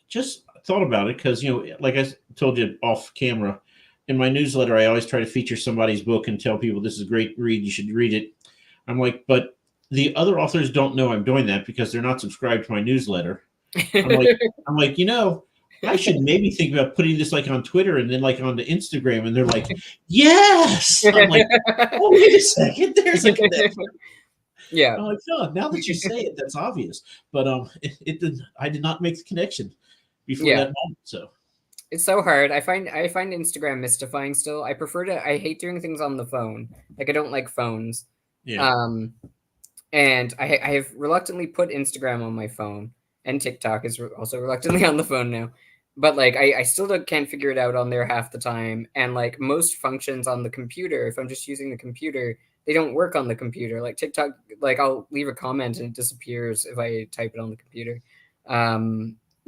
just thought about it because, like I told you off camera, in my newsletter, I always try to feature somebody's book and tell people this is a great read. You should read it. I'm like, but the other authors don't know I'm doing that because they're not subscribed to my newsletter. I'm like, I should maybe think about putting this like on Twitter and then like onto Instagram. And they're like, yes. I'm like, oh, wait a second. There's a connection. Yeah. I'm like, oh, now that you say it, that's obvious. But I did not make the connection before that moment. So it's so hard. I find Instagram mystifying still. I hate doing things on the phone. Like, I don't like phones. yeah. And I have reluctantly put Instagram on my phone, and TikTok is also reluctantly on the phone now. But like, I still can't figure it out on there half the time. And like, most functions on the computer, if I'm just using the computer, they don't work on the computer. Like TikTok, like, I'll leave a comment and it disappears if I type it on the computer.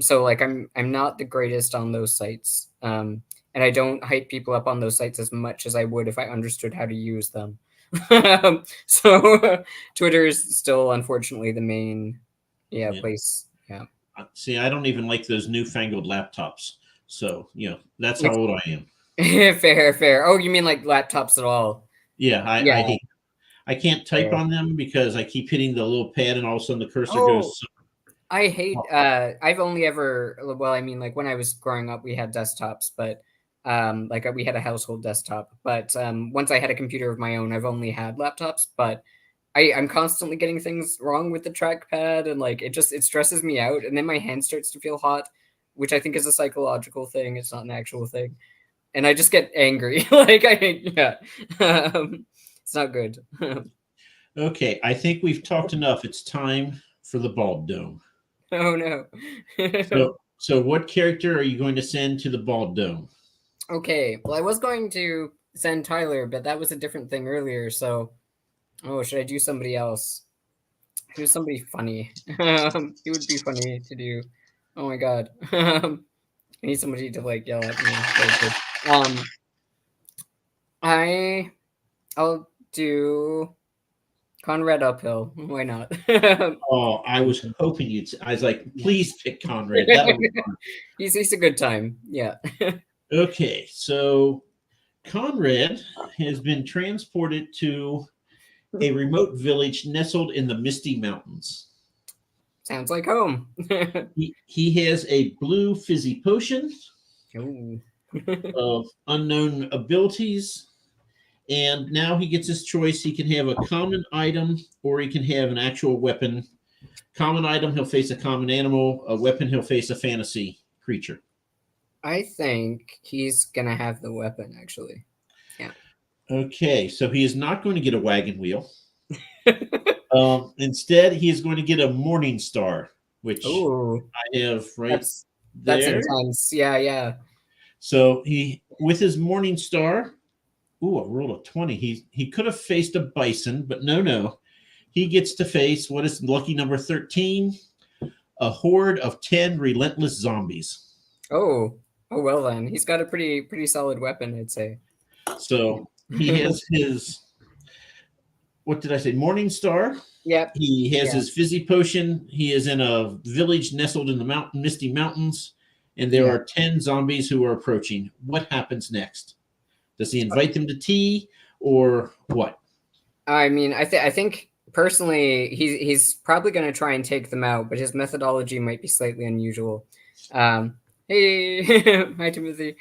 So like, I'm not the greatest on those sites. And I don't hype people up on those sites as much as I would if I understood how to use them. So Twitter is still unfortunately the main place. Yeah. See, I don't even like those newfangled laptops. So, that's how old I am. Fair. Oh, you mean like laptops at all? Yeah, Yeah. I hate. I can't type on them because I keep hitting the little pad, and all of a sudden the cursor goes. I hate. I've only ever. Well, I mean, like, when I was growing up, we had desktops, but like, we had a household desktop. But once I had a computer of my own, I've only had laptops. But I'm constantly getting things wrong with the trackpad, and like, it stresses me out, and then my hand starts to feel hot, which I think is a psychological thing. It's not an actual thing, and I just get angry. Like, it's not good. Okay, I think we've talked enough. It's time for the Bald Dome. Oh no. So what character are you going to send to the Bald Dome? Okay, well, I was going to send Tyler, but that was a different thing earlier. So, should I do somebody else? Do somebody funny. It would be funny to do. Oh my god. I need somebody to like yell at me. I'll do Conrad Uphill. Why not? Oh, I was hoping I was like, please pick Conrad. That would be fun. He's a good time. Yeah. Okay, so Conrad has been transported to a remote village nestled in the Misty Mountains. Sounds like home. He has a blue fizzy potion Ooh. of unknown abilities, And now he gets his choice. He can have a common item or he can have an actual weapon. Common item, he'll face a common animal. A weapon, he'll face a fantasy creature. I think he's gonna have the weapon actually. Yeah. Okay, so he is not going to get a wagon wheel. Instead, he is going to get a Morning Star, which Ooh, I have right that's there. intense. Yeah, yeah. So he, with his Morning Star, ooh, a roll of 20. He could have faced a bison, but no. He gets to face what is lucky number 13, a horde of 10 relentless zombies. Oh, well then. He's got a pretty solid weapon, I'd say. So he has his, what did I say? Morning Star. Yep. He has his fizzy potion. He is in a village nestled in the misty mountains, and there are 10 zombies who are approaching. What happens next? Does he invite them to tea or what? I mean, I think personally, he's probably going to try and take them out, but his methodology might be slightly unusual. Hey, hi Timothy.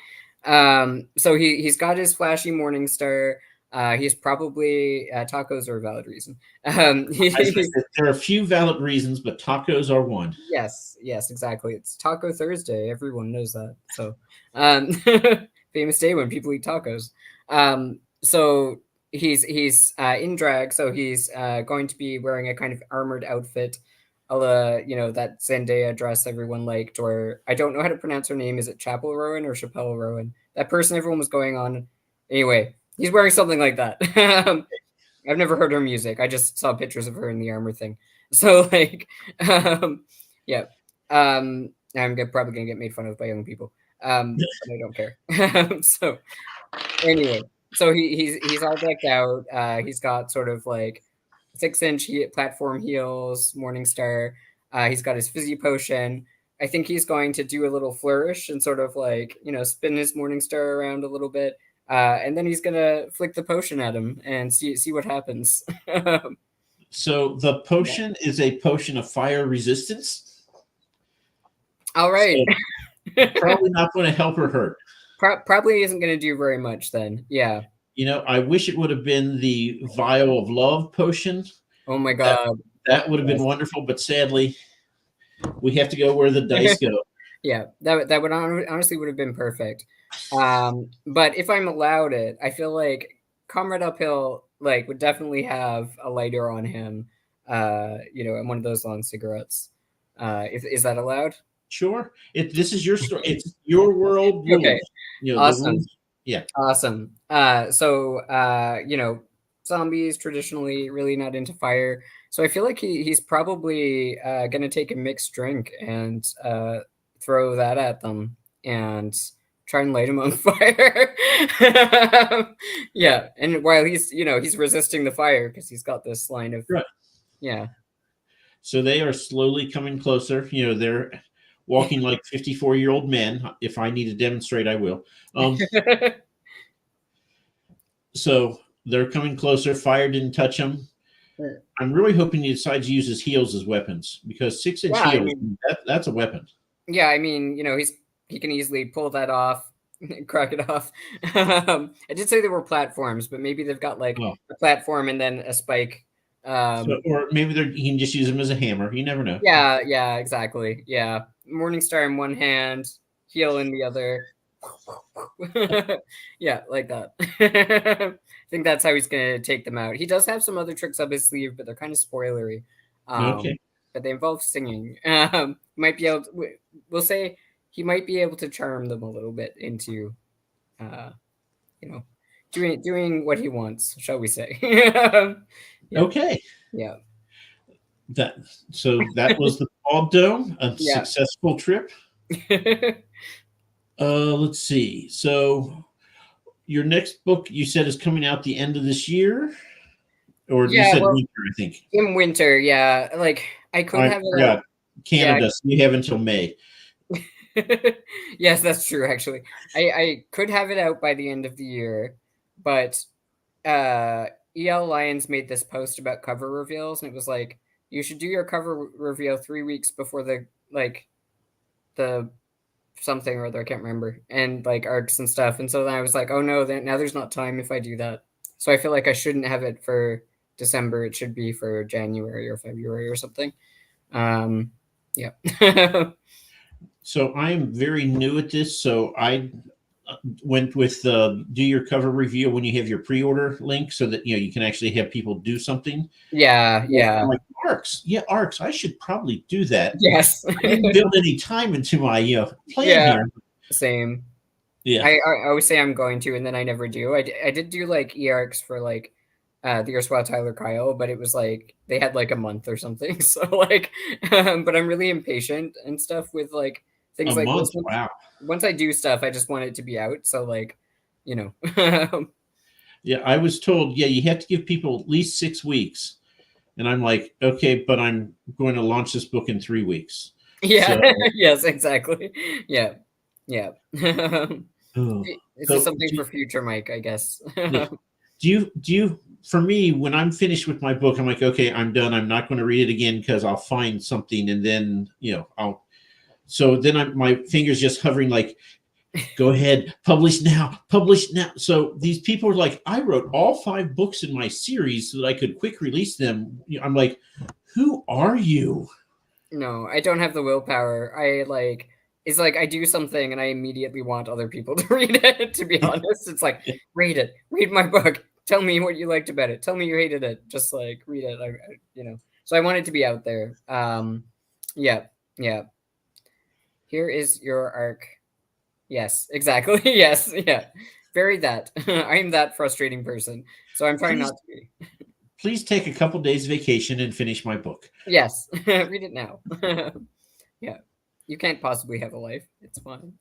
So he's got his flashy Morning Star. He's probably tacos are a valid reason. There are a few valid reasons, but tacos are one. Yes, exactly. It's Taco Thursday. Everyone knows that. So, famous day when people eat tacos. So he's in drag. So he's going to be wearing a kind of armored outfit, a la, that Zendaya dress everyone liked. Or I don't know how to pronounce her name. Is it Chapel Rowan or Chappelle Rowan? That person everyone was going on. Anyway, he's wearing something like that. I've never heard her music. I just saw pictures of her in the armor thing. So yeah. I'm probably gonna get made fun of by young people. But I don't care. So anyway, so he's all decked out. He's got sort of like 6-inch platform heels, Morning Star. He's got his fizzy potion. I think he's going to do a little flourish and sort of like, spin his Morning Star around a little bit. And then he's gonna flick the potion at him and see what happens. So the potion is a potion of fire resistance. All right. So probably not going to help or hurt. Probably isn't going to do very much then. Yeah. I wish it would have been the vial of love potion. Oh my god. That would have been wonderful, but sadly, we have to go where the dice go. Yeah, that would honestly would have been perfect. But if I'm allowed it, I feel like Comrade Uphill would definitely have a lighter on him, and one of those long cigarettes. Is that allowed? Sure. This is your story. It's your world. Okay. Awesome. Yeah. Awesome. Zombies traditionally really not into fire. So I feel like he's probably going to take a mixed drink and throw that at them and try and light him on fire. Yeah. And while he's resisting the fire because he's got this line of, right. Yeah. So they are slowly coming closer. They're walking like 54-year-old men. If I need to demonstrate, I will. So they're coming closer. Fire didn't touch him. I'm really hoping he decides to use his heels as weapons because 6-inch heels, that's a weapon. Yeah, I mean, he can easily pull that off, crack it off. I did say there were platforms, but maybe they've got a platform and then a spike. Or maybe he can just use them as a hammer. You never know. Yeah, exactly. Yeah. Morning Star in one hand, heel in the other. Yeah, like that. I think that's how he's going to take them out. He does have some other tricks up his sleeve, but they're kind of spoilery. Okay. But they involve singing. Might be able to, we'll say he might be able to charm them a little bit into, doing what he wants, shall we say. Yeah. Okay. Yeah. That was the Bald Dome, a successful trip. Let's see. So your next book you said is coming out the end of this year, or you said winter, I think. In winter, yeah. I could have it out. Canada, so you have until May. Yes, that's true. Actually, I could have it out by the end of the year, but EL Lyons made this post about cover reveals, and it was like, you should do your cover reveal 3 weeks before the something or other, I can't remember, and arcs and stuff. And so then I was like, oh no, now there's not time if I do that. So I feel like I shouldn't have it for December. It should be for January or February or something. Yeah. So I am very new at this. So I went with do your cover review when you have your pre-order link, so that you can actually have people do something. Yeah, yeah. I'm like, ARCs, yeah, ARCs. I should probably do that. Yes. I didn't build any time into my plan Yeah, here. same. Yeah. I always say I'm going to, and then I never do. I did do like EARCs for like the erstwhile Tyler Kyle, but it was like they had like a month or something. So like, but I'm really impatient and stuff with like things A like this. month. Wow. Once I do stuff, I just want it to be out. So like, you know. Yeah, I was told, yeah, you have to give people at least 6 weeks. And I'm like, okay, but I'm going to launch this book in 3 weeks. Yeah. So, Yes, exactly. Yeah. Yeah. oh. It's just So something for future Mike, I guess. yeah. Do you, for me, when I'm finished with my book, I'm like, okay, I'm done. I'm not going to read it again because I'll find something. And then, so then my fingers just hovering like, go ahead, publish now, publish now. So these people are like, I wrote all 5 books in my series so that I could quick release them. I'm like, who are you? No, I don't have the willpower. It's like I do something and I immediately want other people to read it, to be honest. It's like, read it. Read my book. Tell me what you liked about it. Tell me you hated it. Just like read it. So I want it to be out there. Yeah. Yeah. Here is your arc. Yes, exactly. Yes. Yeah. Bury that. I'm that frustrating person. So I'm trying Please, not to be. please take a couple days vacation and finish my book. Yes. Read it now. Yeah. You can't possibly have a life. It's fine.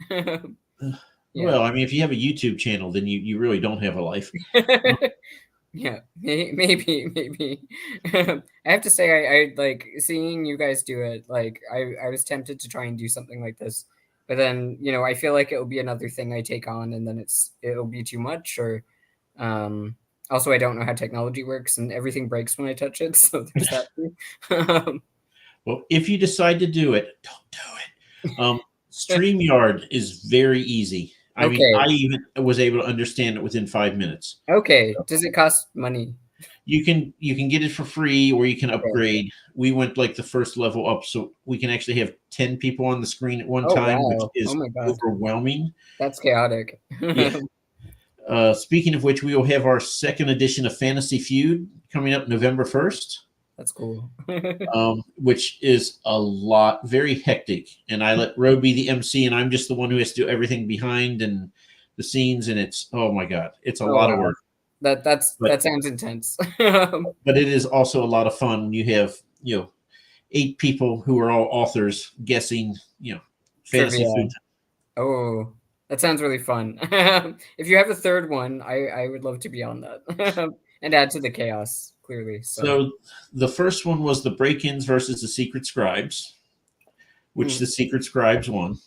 Yeah. Well, I mean, if you have a YouTube channel, then you really don't have a life. Yeah, maybe. I have to say, I like seeing you guys do it. Like, I was tempted to try and do something like this, but then I feel like it'll be another thing I take on, and then it'll be too much. Or, also I don't know how technology works, and everything breaks when I touch it. So there's that too. Well, if you decide to do it, don't do it. StreamYard is very easy. I mean, Okay. I even was able to understand it within 5 minutes. Okay. Does it cost money? You can get it for free, or you can Okay. upgrade. We went like the first level up, so we can actually have 10 people on the screen at one Oh time, which wow! is Oh my god, overwhelming. that's chaotic. Yeah. Speaking of which, we will have our second edition of Fantasy Feud coming up November 1st. That's cool. Which is a lot, very hectic. And I let Ro be the MC, and I'm just the one who has to do everything behind and the scenes. And it's, oh my God, it's a lot of work. That sounds intense. But it is also a lot of fun when you have 8 people who are all authors guessing fantasy Trivia. food. Oh, that sounds really fun. If you have a third one, I would love to be on that and add to the chaos. Clearly, so the first one was the break-ins versus the secret scribes, which the secret scribes won.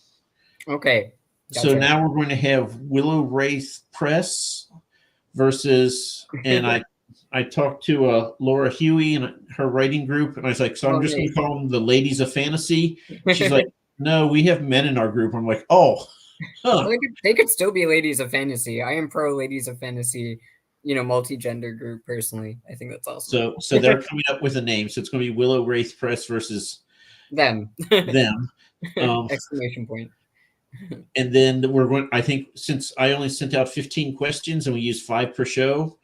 Okay. Gotcha. So now we're going to have Willow Wraith Press versus, and I talked to Laura Huey and her writing group, and I was like, so I'm just going to call them the Ladies of Fantasy. She's like, no, we have men in our group. I'm like, oh. Huh. Well, they could still be Ladies of Fantasy. I am pro Ladies of Fantasy, multi-gender group personally. I think that's awesome. So they're coming up with a name. So it's going to be Willow Wraith Press versus them. Exclamation point. And then we're going, I think, since I only sent out 15 questions and we use 5 per show,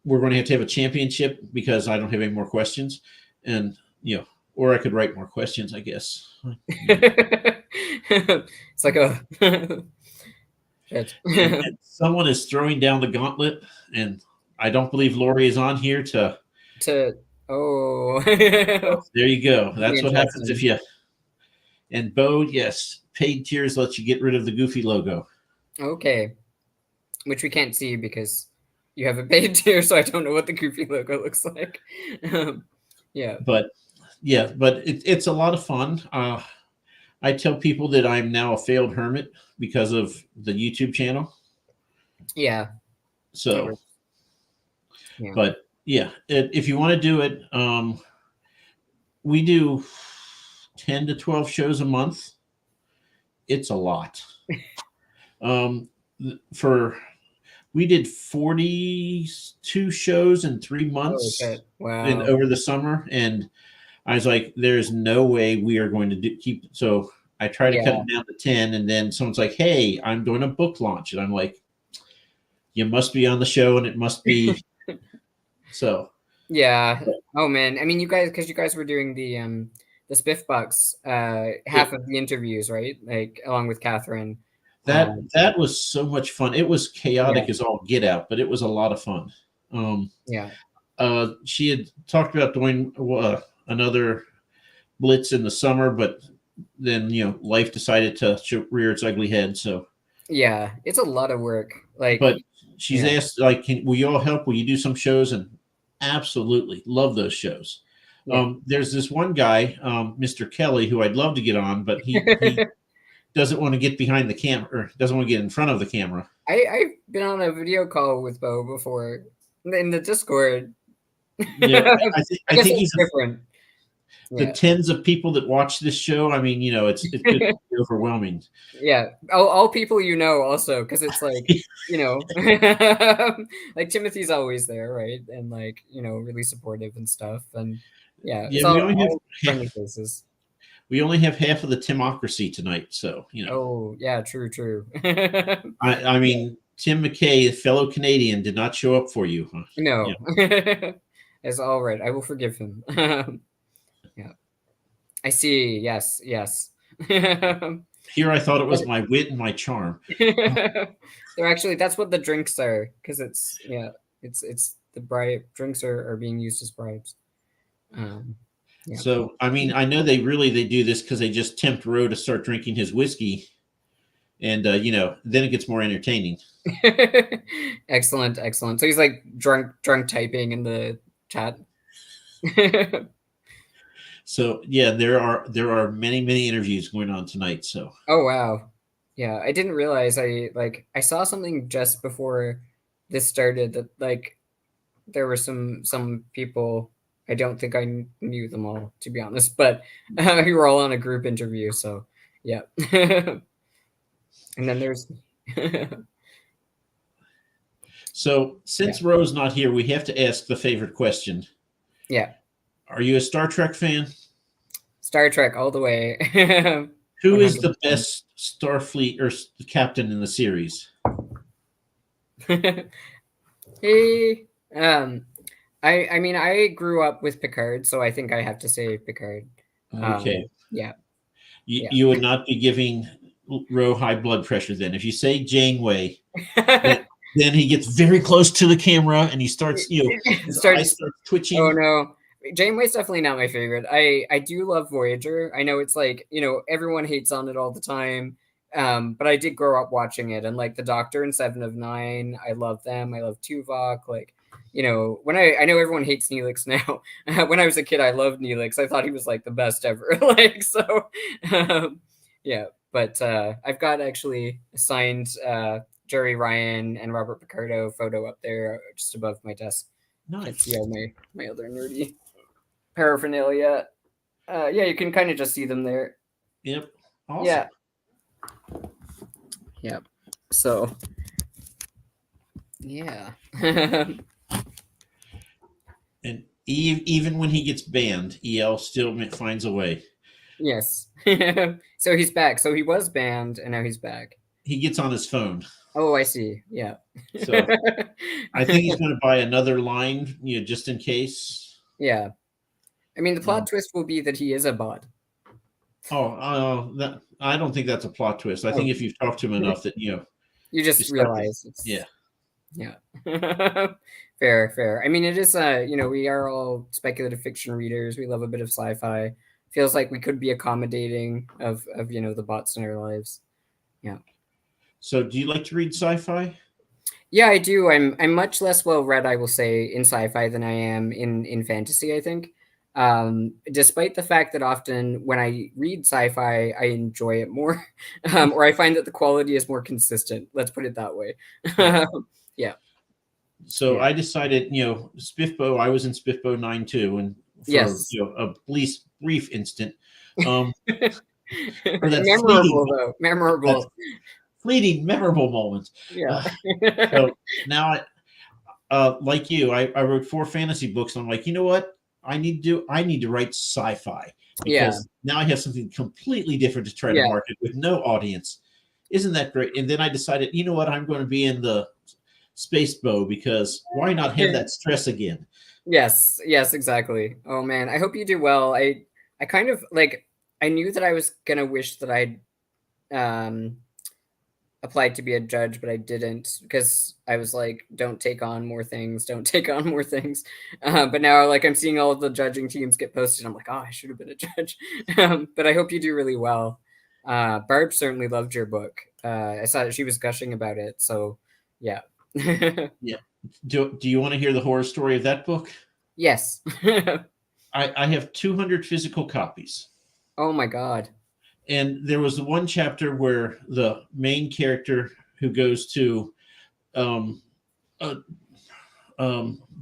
we're going to have a championship because I don't have any more questions. And, or I could write more questions, I guess. It's like a and someone is throwing down the gauntlet, and I don't believe Lori is on here to oh. There you go. That's what happens if you. And Bo, yes, paid tiers lets you get rid of the Goofy logo. Okay, which we can't see because you have a paid tier, so I don't know what the Goofy logo looks like. Yeah, but it's a lot of fun. I tell people that I'm now a failed hermit because of the YouTube channel. Yeah. So, yeah. But yeah, if you want to do it, we do 10 to 12 shows a month. It's a lot. For We did 42 shows in 3 Oh months shit! in Wow. over the summer, and I was like, "There's no way we are going to keep." So I try to cut Yeah. it down to 10, and then someone's like, "Hey, I'm doing a book launch," and I'm like, "You must be on the show, and it must be so." Yeah. Oh man. I mean, you guys, because you guys were doing the Spiff Bucks, half It, of the interviews, right? Like along with Catherine. that was so much fun. It was Yeah. chaotic as all get out, but it was a lot of fun. Um, Yeah. she had talked about doing another blitz in the summer, but then life decided to rear its ugly head. So, Yeah. It's a lot of work. Like, but she's yeah. asked, like, will you all help? Will you do some shows? And absolutely love those shows. Yeah. There's this one guy, Mr. Kelly, who I'd love to get on, but he doesn't want to get behind the camera, or doesn't want to get in front of the camera. I've been on a video call with Bo before in the Discord. Yeah, I I guess think it's he's different. the Yeah. tens of people that watch this show. I mean, it could be overwhelming. Yeah. All people also, because it's like, like Timothy's always there, right? And like, really supportive and stuff. And yeah, it's Yeah, all friendly faces. we only have half of the Timocracy tonight, so Oh, yeah, true, true. I mean, Tim McKay, a fellow Canadian, did not show up for you. Huh? No. Yeah. It's all right. I will forgive him. Yeah. I see. Yes, yes. Here I thought it was my wit and my charm. They're actually, that's what the drinks are, because it's the bribe drinks are being used as bribes. Yeah. So I mean, I know they do this because they just tempt Roe to start drinking his whiskey, and then it gets more entertaining. Excellent, excellent. So he's like drunk typing in the chat. So yeah, there are many interviews going on tonight. So Oh wow. Yeah, I didn't realize I saw something just before this started that like there were some people. I don't think I knew them all, to be honest, but we were all on a group interview, so yeah. And then there's so since Roe's not here, we have to ask the favorite question. yeah, Are you a Star Trek fan? Star Trek all the way. Who is 100%. the best Starfleet or captain in the series? Hey, I mean, I grew up with Picard, so I think I have to say Picard. Okay. Yeah. You would not be giving Roe high blood pressure then. If you say Janeway, then he gets very close to the camera and he starts, his eyes start twitching. Oh no. Janeway's definitely not my favorite. I do love Voyager. I know it's like, everyone hates on it all the time. But I did grow up watching it, and like the Doctor and Seven of Nine, I love them. I love Tuvok. Like, when I know everyone hates Neelix now. When I was a kid, I loved Neelix. I thought he was like the best ever. Like, so yeah. But I've got actually a signed Jerry Ryan and Robert Picardo photo up there just above my desk. Nice. Can't see all my other nerdy paraphernalia. Yeah, you can kind of just see them there. Yep. Awesome. Yeah. Yep. So, yeah. And even when he gets banned, EL still finds a way. Yes. So he's back. So he was banned, and now he's back. He gets on his phone. Oh, I see. Yeah. So I think he's going to buy another line, just in case. Yeah. I mean, the plot twist will be that he is a bot. Oh, I don't think that's a plot twist. I think if you've talked to him enough that you just realize it's yeah. Fair. I mean, it is we are all speculative fiction readers. We love a bit of sci-fi. Feels like we could be accommodating of the bots in our lives. Yeah. So, do you like to read sci-fi? Yeah, I do. I'm much less well read, I will say, in sci-fi than I am in fantasy, I think. Despite the fact that often when I read sci-fi, I enjoy it more, or I find that the quality is more consistent. Let's put it that way. Yeah. So I decided, Spiffbo. I was in Spiffbo 9 too, and for yes, a brief instant. Memorable though. Memorable. fleeting, memorable moments. Yeah. So now like you, I wrote 4 fantasy books. And I'm like, you know what? I need to write sci-fi Yeah. because now I have something completely different to try to Yeah. market with no audience. Isn't that great? And then I decided, you know what? I'm going to be in the space bow because why not have that stress again? Yes, yes, exactly. Oh man, I hope you do well. I kind of like I knew that I was gonna wish that I'd um applied to be a judge, but I didn't because I was like, don't take on more things, don't take on more things. But now, like, I'm seeing all of the judging teams get posted. I'm like, oh, I should have been a judge. But I hope you do really well. Barb certainly loved your book. I saw that she was gushing about it. So, yeah. Yeah. Do you want to hear the horror story of that book? Yes. I have 200 physical copies. Oh my God. And there was the one chapter where the main character who goes to um, a,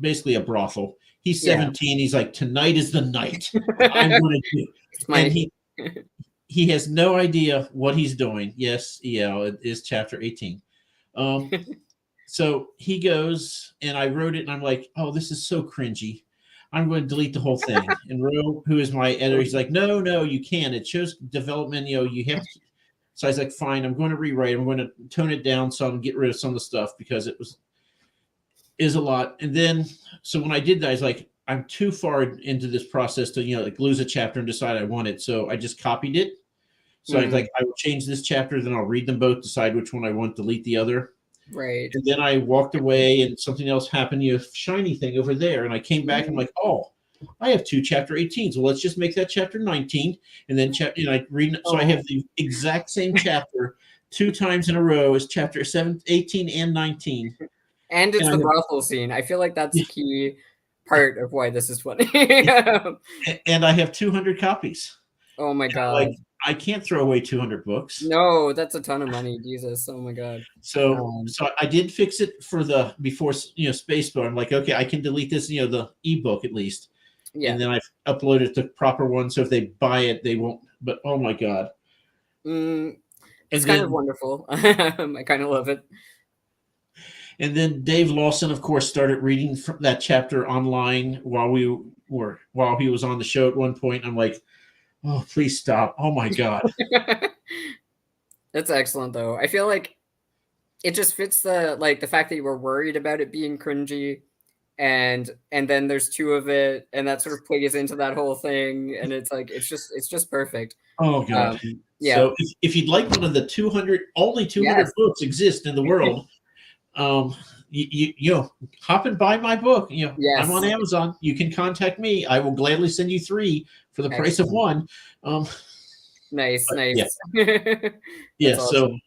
basically a brothel. He's Yeah. 17. He's like, tonight is the night. I'm going to do. It's And my he has no idea what he's doing. Yes, it is chapter 18. So he goes, and I wrote it, and I'm like, oh, this is so cringy. I'm going to delete the whole thing. And Ro, who is my editor, he's like, no, you can't. It shows development. You have to. So I was like, fine, I'm going to rewrite. I'm going to tone it down some, get rid of some of the stuff because is a lot. And then, so when I did that, I was like, I'm too far into this process to, like lose a chapter and decide I want it. So I just copied it. So I was like, I will change this chapter, then I'll read them both, decide which one I want, delete the other. right. And then I walked away and something else happened, shiny thing over there. And I came back and I'm like, oh, I have 2 chapter 18s. Well, let's just make that chapter 19. And then I read. So I have the exact same chapter 2 times in a row as chapter 18 and 19. And it's the brothel scene. I feel like that's the key part of why this is funny. And I have 200 copies. Oh my God. Like, I can't throw away 200 books. No, that's a ton of money. Jesus. Oh my God. So I did fix it for before Spaceboat. I'm like, okay, I can delete this, the ebook at least. Yeah. And then I've uploaded the proper one. So if they buy it, they won't. But oh my God. It's kind of wonderful. I kind of love it. And then Dave Lawson, of course, started reading from that chapter online while he was on the show at one point. I'm like, oh, please stop. Oh my God. That's excellent though. I feel like it just fits the fact that you were worried about it being cringy and then there's 2 of it and that sort of plays into that whole thing and it's like it's just perfect. Oh God. Yeah. So if you'd like one of the 200 books exist in the world, you hop and buy my book. I'm on Amazon. You can contact me. I will gladly send you 3 for the price of 1. Nice. Yeah. Awesome. So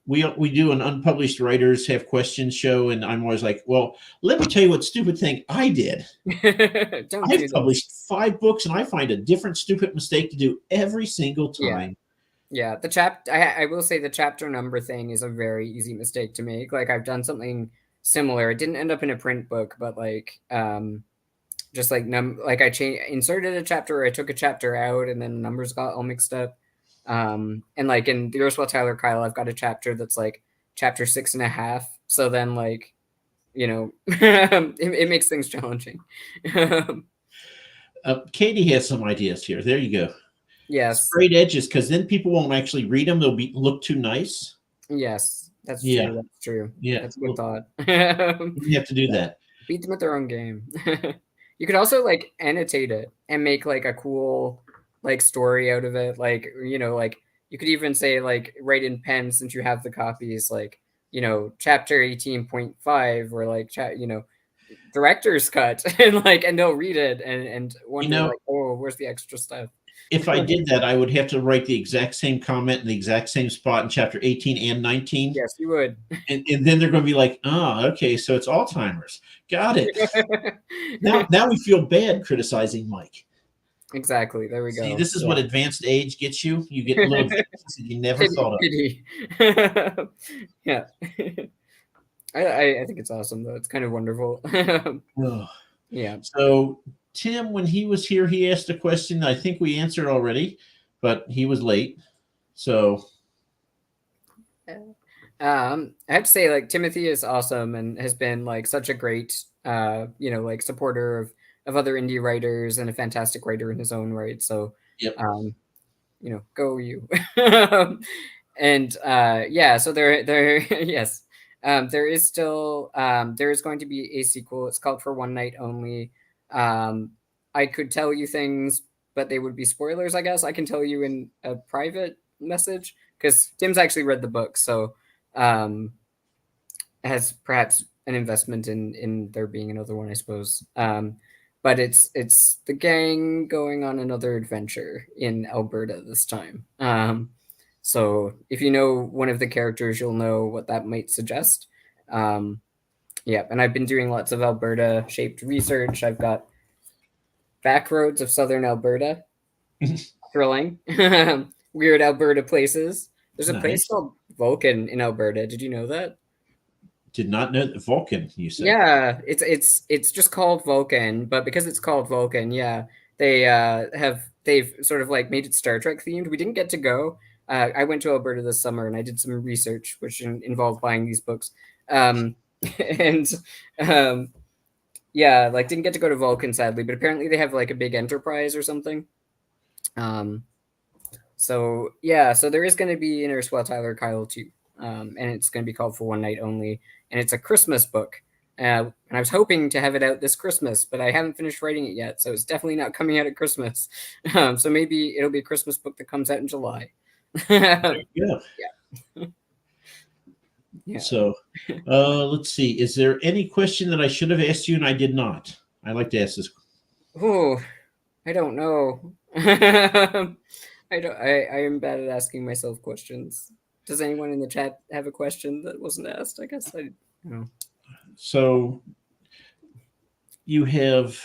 we do an unpublished writers have questions show, and I'm always like, well, let me tell you what stupid thing I did. I've published 5 books, and I find a different stupid mistake to do every single time. Yeah, I will say the chapter number thing is a very easy mistake to make. Like I've done something similar. It didn't end up in a print book, but like just like I inserted a chapter, or I took a chapter out, and then numbers got all mixed up. And like in the Ursula Tyler Kyle, I've got a chapter that's like chapter 6.5. So then like, it makes things challenging. Katie has some ideas here. There you go. Yes. Straight edges, because then people won't actually read them. They'll look too nice. Yes, that's true. That's true. Yeah, that's a good thought. You have to do that. Beat them at their own game. You could also like annotate it and make like a cool like story out of it. Like like you could even say like write in pen since you have the copies. Like chapter 18.5 or like director's cut and they'll read it and wonder like, oh, where's the extra stuff. If I did that, I would have to write the exact same comment in the exact same spot in chapter 18 and 19. Yes, you would. And then they're going to be like, oh, okay, so it's Alzheimer's. Got it. now we feel bad criticizing Mike. Exactly. There we go. See, this is what advanced age gets you. You get little advances that you never thought of. Yeah. I think it's awesome, though. It's kind of wonderful. Yeah. So Tim, when he was here, he asked a question I think we answered already, but he was late. So I have to say, like, Timothy is awesome and has been like such a great, like supporter of other indie writers and a fantastic writer in his own right. So, Yep. um, go you. And yeah, so there, yes, there is still there is going to be a sequel. It's called For One Night Only. Um, I could tell you things, but they would be spoilers. I guess I can tell you in a private message because Tim's actually read the book, so um, has perhaps an investment in there being another one, I suppose. But it's the gang going on another adventure in Alberta this time. So if you know one of the characters, you'll know what that might suggest. Um, yeah, and I've been doing lots of Alberta shaped research. I've got back roads of southern Alberta, thrilling, weird Alberta places. There's a place Nice. called Vulcan in Alberta. Did you know that? Did not know that. Vulcan, you said. Yeah, it's just called Vulcan, but because it's called Vulcan, yeah, they've sort of like made it Star Trek themed. We didn't get to go. I went to Alberta this summer and I did some research, which involved buying these books. Um, and um, yeah, like didn't get to go to Vulcan sadly, but apparently they have like a big enterprise or something. Um, so yeah, so there is going to be an Erstwhile Tyler Kyle too, and it's going to be called For One Night Only, and it's a Christmas book. And I was hoping to have it out this Christmas, but I haven't finished writing it yet, so it's definitely not coming out at Christmas. So maybe it'll be a Christmas book that comes out in July. There you go. Yeah. Yeah. So, let's see. Is there any question that I should have asked you and I did not? I like to ask this. Oh, I don't know. I am bad at asking myself questions. Does anyone in the chat have a question that wasn't asked? I guess I don't know. So, you have.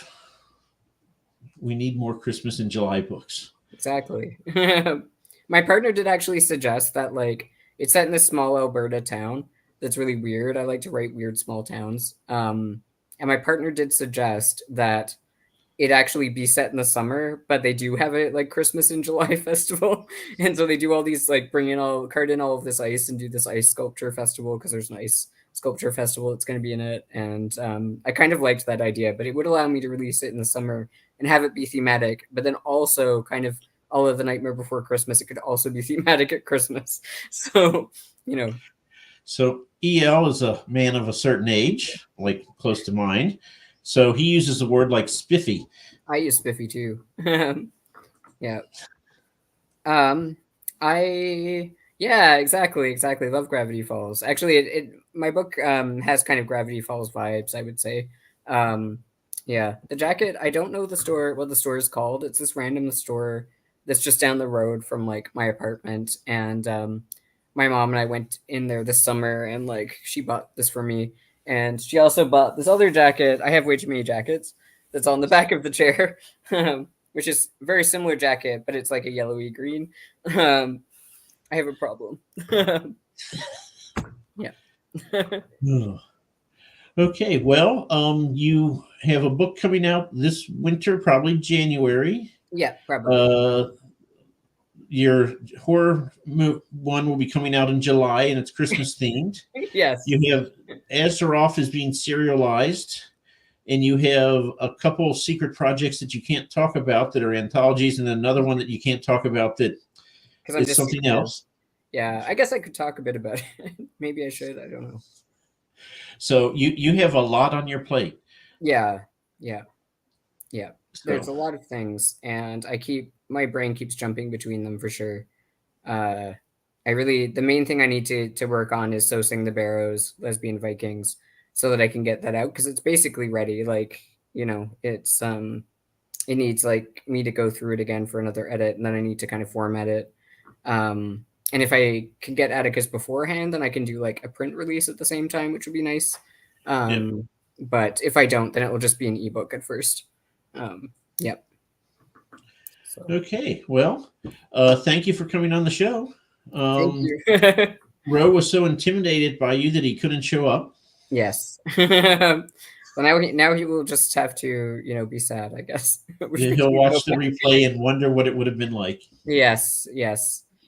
We need more Christmas in July books. Exactly. My partner did actually suggest that like it's set in this small Alberta town that's really weird. I like to write weird small towns. And my partner did suggest that it actually be set in the summer, but they do have it like Christmas in July festival. And so they do all these like cart in all of this ice and do this ice sculpture festival because there's an ice sculpture festival that's going to be in it. And I kind of liked that idea, but it would allow me to release it in the summer and have it be thematic, but then also kind of all of the Nightmare Before Christmas, it could also be thematic at Christmas. So, So EL is a man of a certain age, like close to mine. So he uses a word like spiffy. I use spiffy too. Yeah. Exactly. Love Gravity Falls. Actually, my book has kind of Gravity Falls vibes, I would say. Yeah, the jacket, I don't know what the store is called. It's this random store that's just down the road from like my apartment. And my mom and I went in there this summer and like she bought this for me. And she also bought this other jacket. I have way too many jackets that's on the back of the chair, which is a very similar jacket, but it's like a yellowy green. I have a problem. Yeah. Okay, well, you have a book coming out this winter, probably January. Yeah, probably. Your horror one will be coming out in July, and it's Christmas themed. Yes. You have Azeroth is being serialized, and you have a couple of secret projects that you can't talk about that are anthologies, and then another one that you can't talk about that is something else. Yeah, I guess I could talk a bit about it. Maybe I should. I don't know. So you have a lot on your plate. Yeah. So, There's a lot of things, and my brain keeps jumping between them for sure. The main thing I need to work on is So Sing the Barrows, Lesbian Vikings, so that I can get that out because it's basically ready. Like, it's it needs like me to go through it again for another edit, and then I need to kind of format it. And if I can get Atticus beforehand, then I can do like a print release at the same time, which would be nice. But if I don't, then it will just be an ebook at first. Yep. So. Okay. Well, thank you for coming on the show. Thank you. Ro was so intimidated by you that he couldn't show up. Yes. Well, now he will just have to, be sad, I guess. He'll watch the replay and wonder what it would have been like. Yes.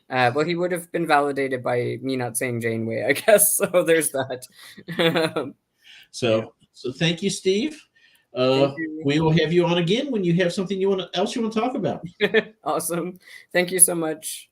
Well, he would have been validated by me not saying Janeway, I guess. So there's that. So thank you, Steve. Thank you. We will have you on again when you have something else you want to talk about. Awesome. Thank you so much.